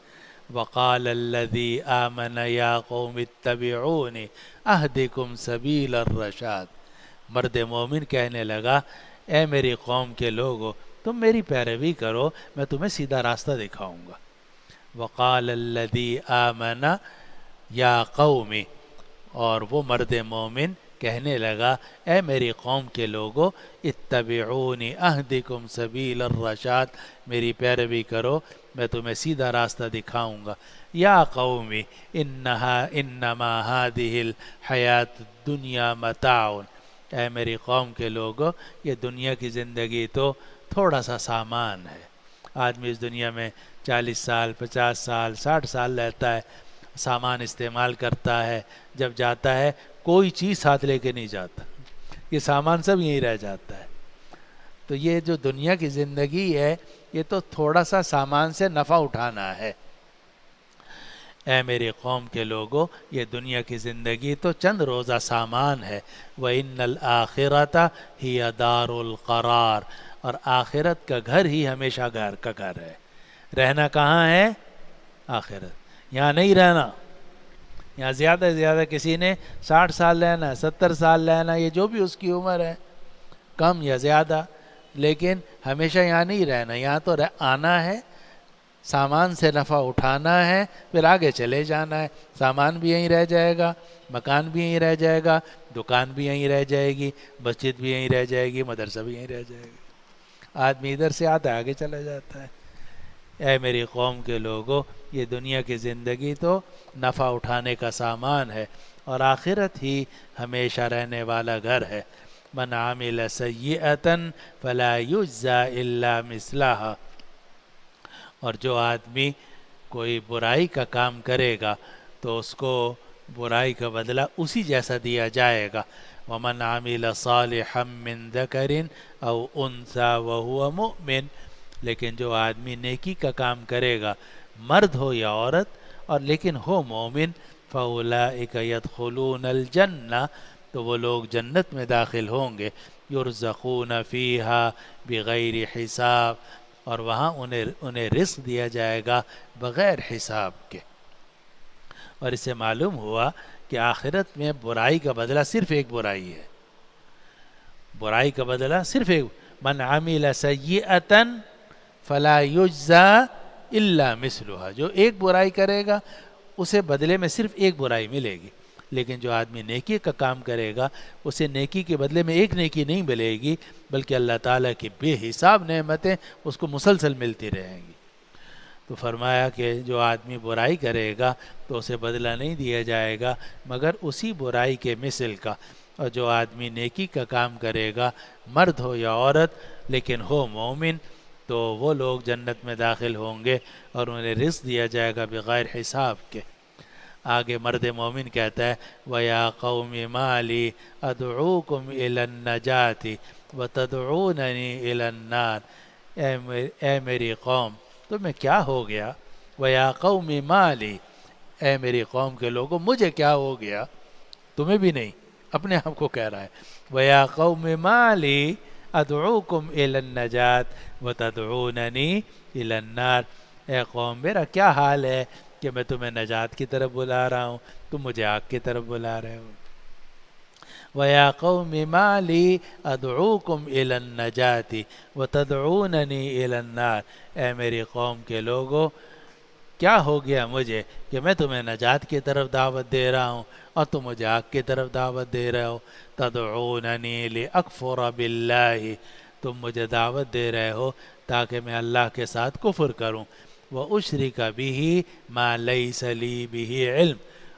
وقال الذی آمن یا قوم اتبعون اہدکم سبیل الرشاد، مرد مومن کہنے لگا اے میری قوم کے لوگو تم میری پیروی کرو، میں تمہیں سیدھا راستہ دکھاؤں گا۔ وقال الذی آمن یا قوم، اور وہ مرد مومن کہنے لگا اے میری قوم کے لوگو اتبعونی اہدکم سبیل الرشاد، میری پیروی کرو میں تمہیں سیدھا راستہ دکھاؤں گا۔ یا قومی انما هذه الحیات الدنیا متاع، اے میری قوم کے لوگو یہ دنیا کی زندگی تو تھوڑا سا سامان ہے۔ آدمی اس دنیا میں 40 سال 50 سال 60 سال رہتا ہے، سامان استعمال کرتا ہے، جب جاتا ہے کوئی چیز ساتھ لے کے نہیں جاتا، یہ سامان سب یہیں رہ جاتا ہے۔ تو یہ جو دنیا کی زندگی ہے یہ تو تھوڑا سا سامان سے نفع اٹھانا ہے۔ اے میری قوم کے لوگوں یہ دنیا کی زندگی تو چند روزہ سامان ہے۔ وَإِنَّ الْآخِرَةَ هِيَ دَارُ الْقَرَارِ، اور آخرت کا گھر ہی ہمیشہ گھر کا گھر ہے۔ رہنا کہاں ہے؟ آخرت، یہاں نہیں رہنا۔ یہاں زیادہ سے زیادہ کسی نے 60 سال رہنا ہے، 70 سال رہنا، یہ جو بھی اس کی عمر ہے، کم یا زیادہ، لیکن ہمیشہ یہاں نہیں رہنا۔ یہاں تو آنا ہے، سامان سے نفع اٹھانا ہے، پھر آگے چلے جانا ہے۔ سامان بھی یہیں رہ جائے گا، مکان بھی یہیں رہ جائے گا، دکان بھی یہیں رہ جائے گی، مسجد بھی یہیں رہ جائے گی، مدرسہ بھی یہیں رہ جائے گا۔ آدمی ادھر سے آتا ہے آگے چلا جاتا ہے۔ اے میری قوم کے لوگوں یہ دنیا کی زندگی تو نفع اٹھانے کا سامان ہے، اور آخرت ہی ہمیشہ رہنے والا گھر ہے۔ من عمل سیئۃ فلا یجزی الا مثلھا، اور جو آدمی کوئی برائی کا کام کرے گا تو اس کو برائی کا بدلہ اسی جیسا دیا جائے گا۔ ومن عمل صالحا من ذکر او انثی وہو مؤمن، لیکن جو آدمی نیکی کا کام کرے گا، مرد ہو یا عورت، اور لیکن ہو مومن، فاولئک یدخلون الجنہ، تو وہ لوگ جنت میں داخل ہوں گے۔ یرزقون فیہا بغیر حساب، اور وہاں انہیں رزق دیا جائے گا بغیر حساب کے۔ اور اس سے معلوم ہوا کہ آخرت میں برائی کا بدلہ صرف ایک برائی ہے، برائی کا بدلہ صرف ایک، من عمل سیئۃ فلا یجزی الا مثلھا، جو ایک برائی کرے گا اسے بدلے میں صرف ایک برائی ملے گی، لیکن جو آدمی نیکی کا کام کرے گا اسے نیکی کے بدلے میں ایک نیکی نہیں ملے گی، بلکہ اللہ تعالیٰ کی بے حساب نعمتیں اس کو مسلسل ملتی رہیں گی۔ تو فرمایا کہ جو آدمی برائی کرے گا تو اسے بدلہ نہیں دیا جائے گا مگر اسی برائی کے مثل کا، اور جو آدمی نیکی کا کام کرے گا، مرد ہو یا عورت لیکن ہو مومن، تو وہ لوگ جنت میں داخل ہوں گے اور انہیں رزق دیا جائے گا بغیر حساب کے۔ آگے مرد مومن کہتا ہے وَيَا قَوْمِ مَا لِي أَدْعُوكُمْ إِلَى النَّجَاةِ وَتَدْعُونَنِي إِلَى النَّارِ، اے میری قوم تمہیں کیا ہو گیا؟ وَيَا قَوْمِ مَا لِي، اے میری قوم کے لوگوں مجھے کیا ہو گیا؟ تمہیں بھی نہیں، اپنے آپ کو کہہ رہا ہے۔ وَيَا قَوْمِ مَا لِي أَدْعُوكُمْ إِلَى النَّجَاةِ وَتَدْعُونَنِي إِلَى النَّارِ، اے قوم میرا کیا حال ہے کہ میں تمہیں نجات کی طرف بلا رہا ہوں، تم مجھے آگ کی طرف بلا رہے ہو۔ وَيَا قَوْمِ مَا لِي أَدْعُوكُمْ إِلَى النَّجَاةِ وَتَدْعُونَنِي إِلَى النَّارِ، اے میری قوم کے لوگوں کیا ہو گیا مجھے کہ میں تمہیں نجات کی طرف دعوت دے رہا ہوں اور تم مجھے آگ کی طرف دعوت دے رہے ہو۔ تَدْعُونَنِي لِأَكْفُرَ بِاللَّهِ، تم مجھے دعوت دے رہے ہو تاکہ میں اللہ کے ساتھ کفر کروں۔ وَأُشْرِكَ بِهِ مَا لَيْسَ لِي بِهِ عِلْمٍ،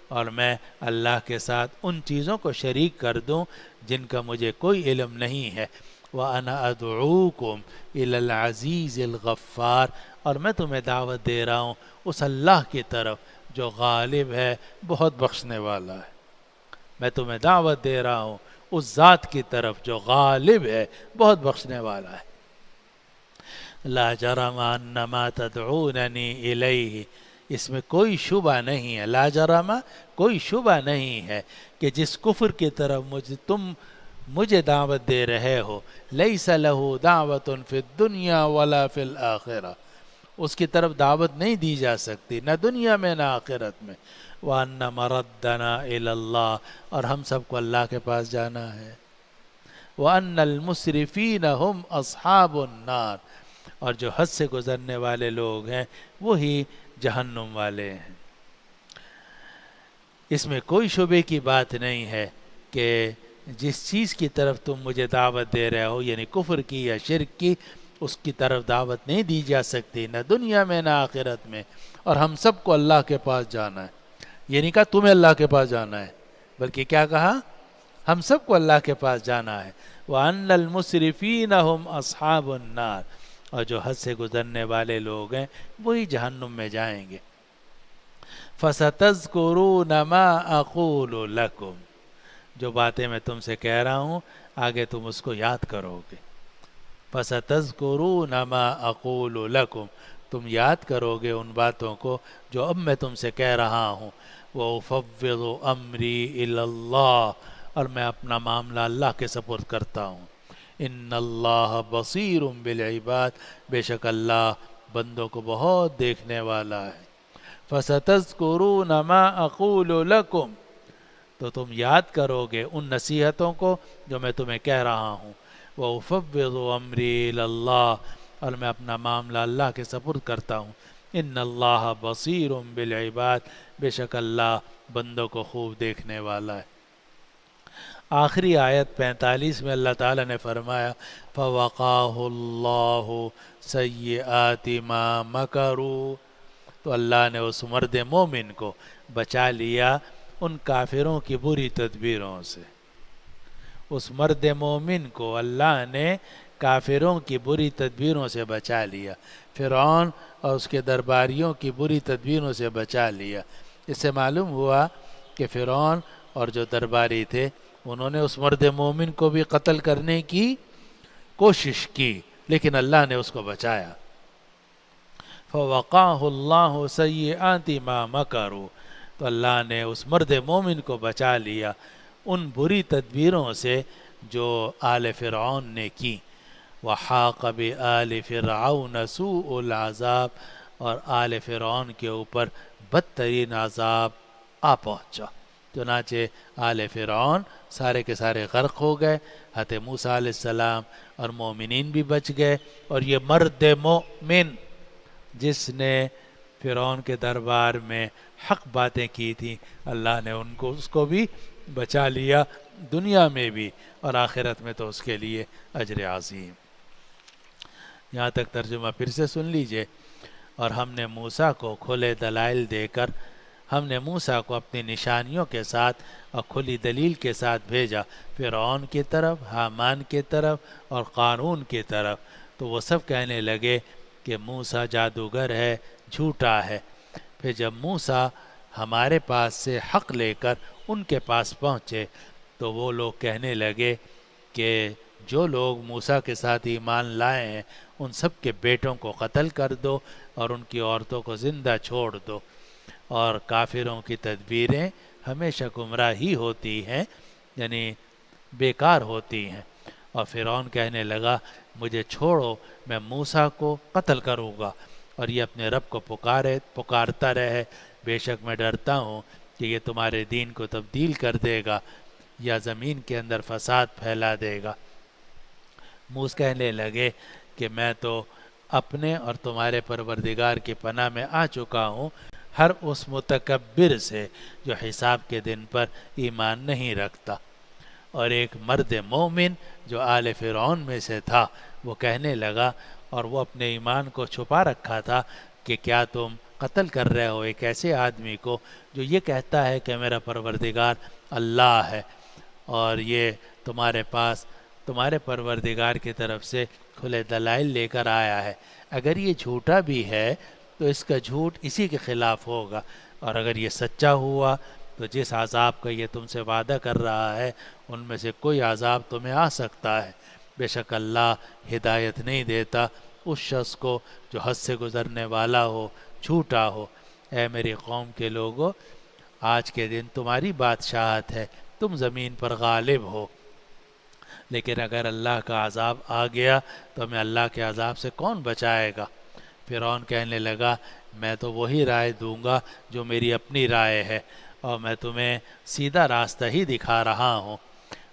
اور میں اللہ کے ساتھ ان چیزوں کو شریک کر دوں جن کا مجھے کوئی علم نہیں ہے۔ وَأَنَا أَدْعُوكُمْ إِلَى الْعَزِيزِ الْغَفَّارِ، اور میں تمہیں دعوت دے رہا ہوں اس اللہ کی طرف جو غالب ہے بہت بخشنے والا ہے۔ میں تمہیں دعوت دے رہا ہوں اس ذات کی طرف جو غالب ہے بہت بخشنے والا ہے۔ لا جرم ان ما تدعوننی الیہ، اس میں کوئی شبہ نہیں ہے، لا جرم کوئی شبہ نہیں ہے کہ جس کفر کی طرف تم مجھے دعوت دے رہے ہو، لیس لہ دعوت فی الدنیا ولا فی الآخرہ، اس کی طرف دعوت نہیں دی جا سکتی نہ دنیا میں نہ آخرت میں، وَأَنَّ مَرَدَّنَا إِلَى اللَّهِ، اور ہم سب کو اللہ کے پاس جانا ہے، وَأَنَّ الْمُسْرِفِينَ هُمْ أَصْحَابُ النَّارِ، اور جو حد سے گزرنے والے لوگ ہیں وہی جہنم والے ہیں۔ اس میں کوئی شبے کی بات نہیں ہے کہ جس چیز کی طرف تم مجھے دعوت دے رہے ہو، یعنی کفر کی یا شرک کی، اس کی طرف دعوت نہیں دی جا سکتی نہ دنیا میں نہ آخرت میں، اور ہم سب کو اللہ کے پاس جانا ہے۔ یہ نہیں کہا تمہیں اللہ کے پاس جانا ہے، بلکہ کیا کہا؟ ہم سب کو اللہ کے پاس جانا ہے۔ وَأَنَّ الْمُسْرِفِينَ هُمْ أَصْحَابُ النَّارِ، اور جو حد سے گزرنے والے لوگ ہیں وہی جہنم میں جائیں گے۔ فَسَتَذْكُرُونَ مَا أَقُولُ لَكُمْ، جو باتیں میں تم سے کہہ رہا ہوں آگے تم اس کو یاد کرو گے۔ فَسَتَذْكُرُونَ مَا أَقُولُ لَكُمْ، تم یاد کرو گے ان باتوں کو جو اب میں تم سے کہہ رہا ہوں۔ وَأُفَوِّضُ أَمْرِي إِلَى اللَّهِ، اور میں اپنا معاملہ اللہ کے سپرد کرتا ہوں۔ إِنَّ اللَّهَ بَصِيرٌ بِالْعِبَادِ، بے شک اللہ بندوں کو بہت دیکھنے والا ہے۔ فَسَتَذْكُرُونَ مَا أَقُولُ لَكُمْ، تو تم یاد کرو گے ان نصیحتوں کو جو میں تمہیں کہہ رہا ہوں۔ وَأُفَوِّضُ أَمْرِي إِلَى اللَّهِ، اور میں اپنا معاملہ اللہ کے سپرد کرتا ہوں۔ إِنَّ اللَّهَ بَصِيرٌ بِالْعِبَادِ، بے شک اللہ بندوں کو خوب دیکھنے والا ہے۔ آخری آیت 45 میں اللہ تعالیٰ نے فرمایا فَوَقَاهُ اللَّهُ سَيِّئَاتِ مَا مَكَرُوا، تو اللہ نے اس مرد مومن کو بچا لیا ان کافروں کی بری تدبیروں سے۔ اس مرد مومن کو اللہ نے کافروں کی بری تدبیروں سے بچا لیا، فرعون اور اس کے درباریوں کی بری تدبیروں سے بچا لیا۔ اس سے معلوم ہوا کہ فرعون اور جو درباری تھے انہوں نے اس مرد مومن کو بھی قتل کرنے کی کوشش کی، لیکن اللہ نے اس کو بچایا۔ فَوَقَاهُ اللَّهُ سَيِّئَاتِ مَا مَكَرُوا، تو اللہ نے اس مرد مومن کو بچا لیا ان بری تدبیروں سے جو آل فرعون نے کی۔ وَحَاقَ بِآلِ فِرْعَوْنَ سُوءُ الْعَذَابِ، اور آل فرعون کے اوپر بدترین عذاب آ پہنچا۔ چنانچہ آل فرعون سارے کے سارے غرق ہو گئے، حضرت موسیٰ علیہ السلام اور مومنین بھی بچ گئے، اور یہ مرد مومن جس نے فرعون کے دربار میں حق باتیں کی تھیں، اللہ نے اس کو بھی بچا لیا، دنیا میں بھی اور آخرت میں تو اس کے لیے اجر عظیم۔ یہاں تک ترجمہ پھر سے سن لیجئے۔ اور ہم نے موسیٰ کو کھلے دلائل دے کر، ہم نے موسیٰ کو اپنی نشانیوں کے ساتھ اور کھلی دلیل کے ساتھ بھیجا فرعون کی طرف، حامان کی طرف اور قارون کی طرف، تو وہ سب کہنے لگے کہ موسیٰ جادوگر ہے، جھوٹا ہے۔ پھر جب موسیٰ ہمارے پاس سے حق لے کر ان کے پاس پہنچے تو وہ لوگ کہنے لگے کہ جو لوگ موسیٰ کے ساتھ ایمان لائے ہیں ان سب کے بیٹوں کو قتل کر دو اور ان کی عورتوں کو زندہ چھوڑ دو، اور کافروں کی تدبیریں ہمیشہ گمراہ ہی ہوتی ہیں، یعنی بیکار ہوتی ہیں۔ اور فرعون کہنے لگا مجھے چھوڑو، میں موسیٰ کو قتل کروں گا، اور یہ اپنے رب کو پکارتا رہے، بے شک میں ڈرتا ہوں کہ یہ تمہارے دین کو تبدیل کر دے گا یا زمین کے اندر فساد پھیلا دے گا۔ موسیٰ کہنے لگے کہ میں تو اپنے اور تمہارے پروردگار کی پناہ میں آ چکا ہوں، ہر اس متکبر سے جو حساب کے دن پر ایمان نہیں رکھتا۔ اور ایک مرد مومن جو آل فرعون میں سے تھا وہ کہنے لگا، اور وہ اپنے ایمان کو چھپا رکھا تھا، کہ کیا تم قتل کر رہے ہو ایک ایسے آدمی کو جو یہ کہتا ہے کہ میرا پروردگار اللہ ہے، اور یہ تمہارے پاس تمہارے پروردگار کی طرف سے کھلے دلائل لے کر آیا ہے۔ اگر یہ جھوٹا بھی ہے تو اس کا جھوٹ اسی کے خلاف ہوگا، اور اگر یہ سچا ہوا تو جس عذاب کا یہ تم سے وعدہ کر رہا ہے ان میں سے کوئی عذاب تمہیں آ سکتا ہے۔ بے شک اللہ ہدایت نہیں دیتا اس شخص کو جو حد سے گزرنے والا ہو، جھوٹا ہو۔ اے میری قوم کے لوگو، آج کے دن تمہاری بادشاہت ہے، تم زمین پر غالب ہو، لیکن اگر اللہ کا عذاب آ گیا تو ہمیں اللہ کے عذاب سے کون بچائے گا؟ فرعون کہنے لگا میں تو وہی رائے دوں گا جو میری اپنی رائے ہے، اور میں تمہیں سیدھا راستہ ہی دکھا رہا ہوں۔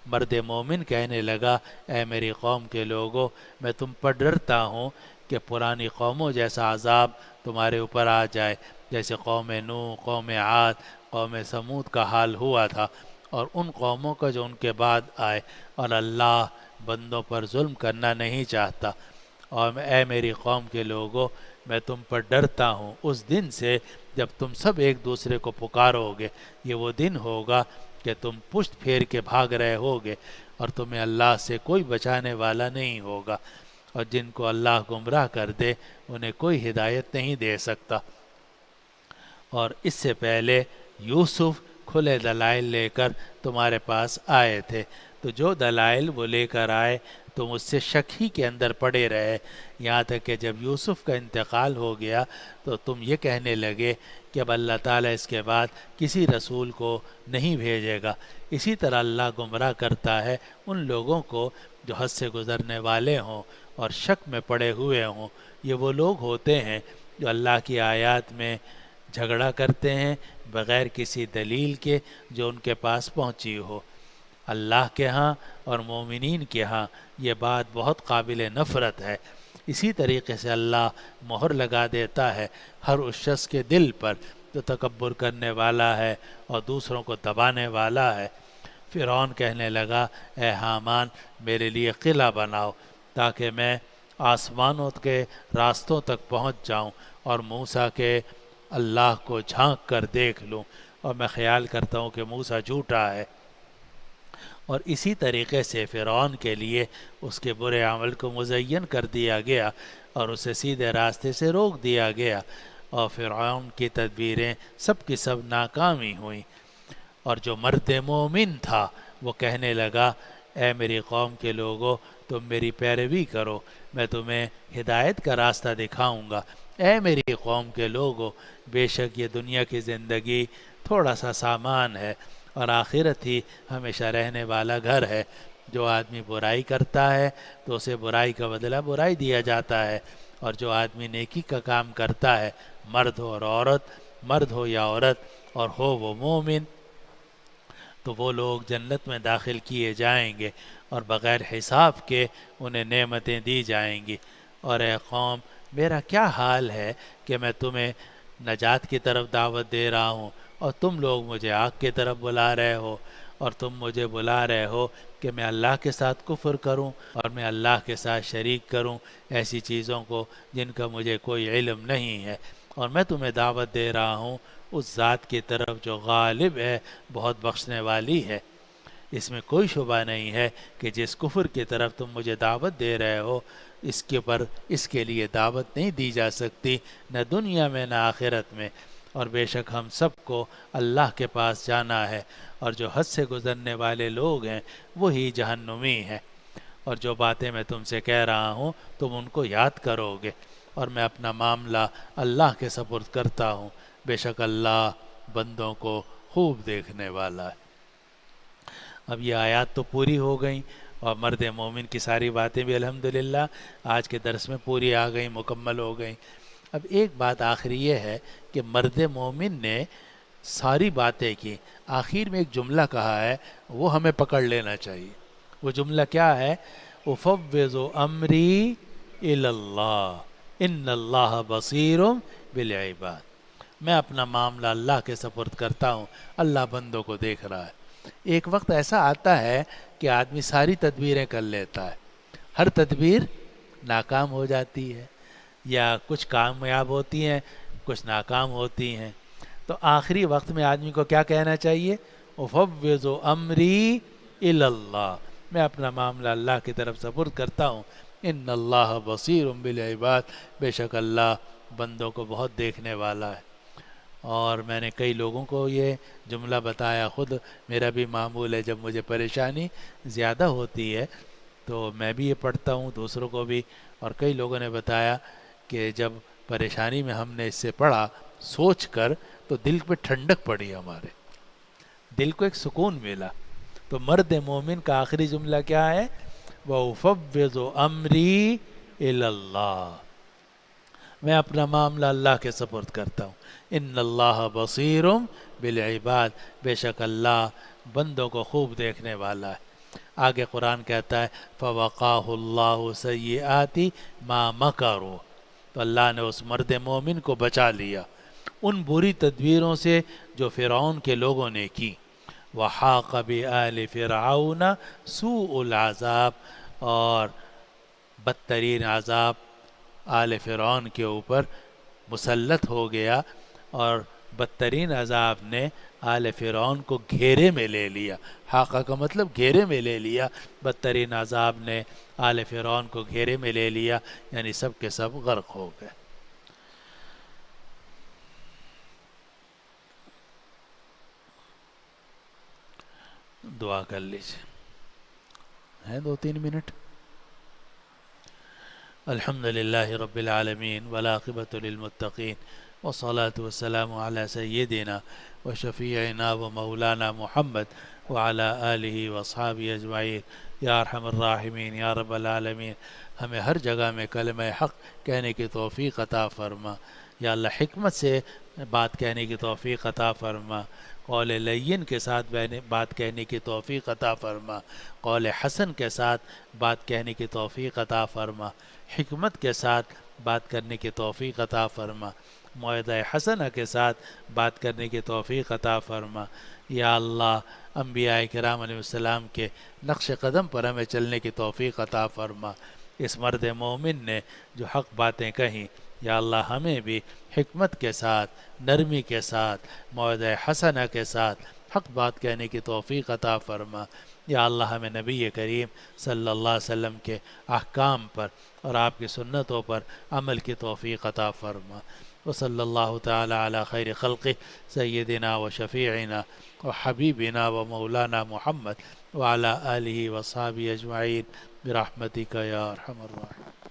مرد مومن کہنے لگا اے میری قوم کے لوگو، میں تم پر ڈرتا ہوں کہ پرانی قوموں جیسا عذاب تمہارے اوپر آ جائے، جیسے قوم نوح، قوم عاد، قوم سمود کا حال ہوا تھا، اور ان قوموں کا جو ان کے بعد آئے، اور اللہ بندوں پر ظلم کرنا نہیں چاہتا۔ اور اے میری قوم کے لوگو، میں تم پر ڈرتا ہوں اس دن سے جب تم سب ایک دوسرے کو پکارو گے۔ یہ وہ دن ہوگا کہ تم پشت پھیر کے بھاگ رہے ہوگے، اور تمہیں اللہ سے کوئی بچانے والا نہیں ہوگا، اور جن کو اللہ گمراہ کر دے انہیں کوئی ہدایت نہیں دے سکتا۔ اور اس سے پہلے یوسف کھلے دلائل لے کر تمہارے پاس آئے تھے، تو جو دلائل وہ لے کر آئے تم اس سے شک ہی کے اندر پڑے رہے، یہاں تک کہ جب یوسف کا انتقال ہو گیا تو تم یہ کہنے لگے کہ اب اللہ تعالیٰ اس کے بعد کسی رسول کو نہیں بھیجے گا۔ اسی طرح اللہ گمراہ کرتا ہے ان لوگوں کو جو حد سے گزرنے والے ہوں اور شک میں پڑے ہوئے ہوں۔ یہ وہ لوگ ہوتے ہیں جو اللہ کی آیات میں جھگڑا کرتے ہیں بغیر کسی دلیل کے جو ان کے پاس پہنچی ہو۔ اللہ کے ہاں اور مومنین کے ہاں یہ بات بہت قابل نفرت ہے۔ اسی طریقے سے اللہ مہر لگا دیتا ہے ہر اس شخص کے دل پر جو تکبر کرنے والا ہے اور دوسروں کو دبانے والا ہے۔ فرعون کہنے لگا اے حامان، میرے لیے قلعہ بناؤ تاکہ میں آسمانوں کے راستوں تک پہنچ جاؤں اور موسیٰ کے اللہ کو جھانک کر دیکھ لوں، اور میں خیال کرتا ہوں کہ موسیٰ جھوٹا ہے۔ اور اسی طریقے سے فرعون کے لیے اس کے برے عمل کو مزین کر دیا گیا اور اسے سیدھے راستے سے روک دیا گیا، اور فرعون کی تدبیریں سب کی سب ناکامی ہوئیں۔ اور جو مرد مومن تھا وہ کہنے لگا اے میری قوم کے لوگو، تم میری پیروی کرو، میں تمہیں ہدایت کا راستہ دکھاؤں گا۔ اے میری قوم کے لوگو، بے شک یہ دنیا کی زندگی تھوڑا سا سامان ہے، اور آخرت ہی ہمیشہ رہنے والا گھر ہے۔ جو آدمی برائی کرتا ہے تو اسے برائی کا بدلہ برائی دیا جاتا ہے، اور جو آدمی نیکی کا کام کرتا ہے، مرد ہو اور عورت، مرد ہو یا عورت، اور ہو وہ مومن، تو وہ لوگ جنت میں داخل کیے جائیں گے، اور بغیر حساب کے انہیں نعمتیں دی جائیں گی۔ اور اے قوم، میرا کیا حال ہے کہ میں تمہیں نجات کی طرف دعوت دے رہا ہوں اور تم لوگ مجھے آگ کی طرف بلا رہے ہو، اور تم مجھے بلا رہے ہو کہ میں اللہ کے ساتھ کفر کروں اور میں اللہ کے ساتھ شریک کروں ایسی چیزوں کو جن کا مجھے کوئی علم نہیں ہے۔ اور میں تمہیں دعوت دے رہا ہوں اس ذات کی طرف جو غالب ہے، بہت بخشنے والی ہے۔ اس میں کوئی شبہ نہیں ہے کہ جس کفر کی طرف تم مجھے دعوت دے رہے ہو، اس کے لیے دعوت نہیں دی جا سکتی، نہ دنیا میں نہ آخرت میں۔ اور بے شک ہم سب کو اللہ کے پاس جانا ہے، اور جو حد سے گزرنے والے لوگ ہیں وہی جہنمی ہیں۔ اور جو باتیں میں تم سے کہہ رہا ہوں تم ان کو یاد کرو گے، اور میں اپنا معاملہ اللہ کے سپرد کرتا ہوں، بے شک اللہ بندوں کو خوب دیکھنے والا ہے۔ اب یہ آیات تو پوری ہو گئیں، اور مرد مومن کی ساری باتیں بھی الحمدللہ آج کے درس میں پوری آ گئیں، مکمل ہو گئیں۔ اب ایک بات آخری یہ ہے کہ مرد مومن نے ساری باتیں کی، آخر میں ایک جملہ کہا ہے، وہ ہمیں پکڑ لینا چاہیے۔ وہ جملہ کیا ہے؟ افوض امری الی اللہ ان اللہ بصیر بالعباد۔ میں اپنا معاملہ اللہ کے سپرد کرتا ہوں، اللہ بندوں کو دیکھ رہا ہے۔ ایک وقت ایسا آتا ہے کہ آدمی ساری تدبیریں کر لیتا ہے، ہر تدبیر ناکام ہو جاتی ہے، یا کچھ کامیاب ہوتی ہیں، کچھ ناکام ہوتی ہیں۔ تو آخری وقت میں آدمی کو کیا کہنا چاہیے؟ افوض امری الی اللہ، میں اپنا معاملہ اللہ کی طرف سپرد کرتا ہوں، ان اللہ بصیر بالعباد، بے شک اللہ بندوں کو بہت دیکھنے والا ہے۔ اور میں نے کئی لوگوں کو یہ جملہ بتایا، خود میرا بھی معمول ہے، جب مجھے پریشانی زیادہ ہوتی ہے تو میں بھی یہ پڑھتا ہوں دوسروں کو بھی، اور کئی لوگوں نے بتایا کہ جب پریشانی میں ہم نے اس سے پڑھا سوچ کر تو دل پہ ٹھنڈک پڑی، ہمارے دل کو ایک سکون ملا۔ تو مرد مومن کا آخری جملہ کیا ہے؟ وَأُفَوِّضُ أَمْرِي إِلَى اللَّهِ، میں اپنا معاملہ اللہ کے سپرد کرتا ہوں۔ ان اللہ بصیر بالعباد، بے شک اللہ بندوں کو خوب دیکھنے والا ہے۔ آگے قرآن کہتا ہے فَوَقَاهُ اللَّهُ سَيِّئَاتِ مَا مَكَرُوا، تو اللہ نے اس مرد مومن کو بچا لیا ان بری تدبیروں سے جو فرعون کے لوگوں نے کی۔ وَحَاقَ بِآلِ فِرْعَوْنَ سُوءُ الْعَذَابِ، اور بدترین عذاب آل فرعون کے اوپر مسلط ہو گیا، اور بدترین عذاب نے آل فرعون کو گھیرے میں لے لیا۔ حاقہ کا مطلب گھیرے میں لے لیا، بدترین عذاب نے آل فرعون کو گھیرے میں لے لیا، یعنی سب کے سب غرق ہو گئے۔ دعا کر لیجیے، ہیں 2-3 منٹ۔ الحمد للہ رب العالمین والعاقبۃ للمتقین والصلاة والسلام علی سیدنا و شفیعنا و مولانا محمد وعلی آلہ واصحابہ اجمعین۔ یا ارحم الراحمین یا رب العالمین، ہمیں ہر جگہ میں کلمہ حق کہنے کی توفیق عطا فرما۔ یا اللہ حکمت سے بات کہنے کی توفیق عطا فرما، قول لین کے ساتھ بات کہنے کی توفیق عطا فرما، قول حسن کے ساتھ بات کہنے کی توفیق عطا فرما، حکمت کے ساتھ بات کرنے کی توفیق عطا فرما، موعظہ حسنہ کے ساتھ بات کرنے کی توفیق عطا فرما۔ یا اللہ انبیاء کرام علیہ السلام کے نقش قدم پر ہمیں چلنے کی توفیق عطا فرما۔ اس مرد مومن نے جو حق باتیں کہیں، یا اللہ ہمیں بھی حکمت کے ساتھ، نرمی کے ساتھ، موعظہ حسنہ کے ساتھ حق بات کہنے کی توفیق عطا فرما۔ یا اللہ ہمیں نبی کریم صلی اللہ علیہ وسلم کے احکام پر اور آپ کی سنتوں پر عمل کی توفیق عطا فرما۔ وصلی اللہ تعالی علی خیر خلقہ سیدنا و شفیعنا و حبیبنا و مولانا محمد وعلی آلہ وصحبہ اجمعین برحمتک یا ارحم الراحمین۔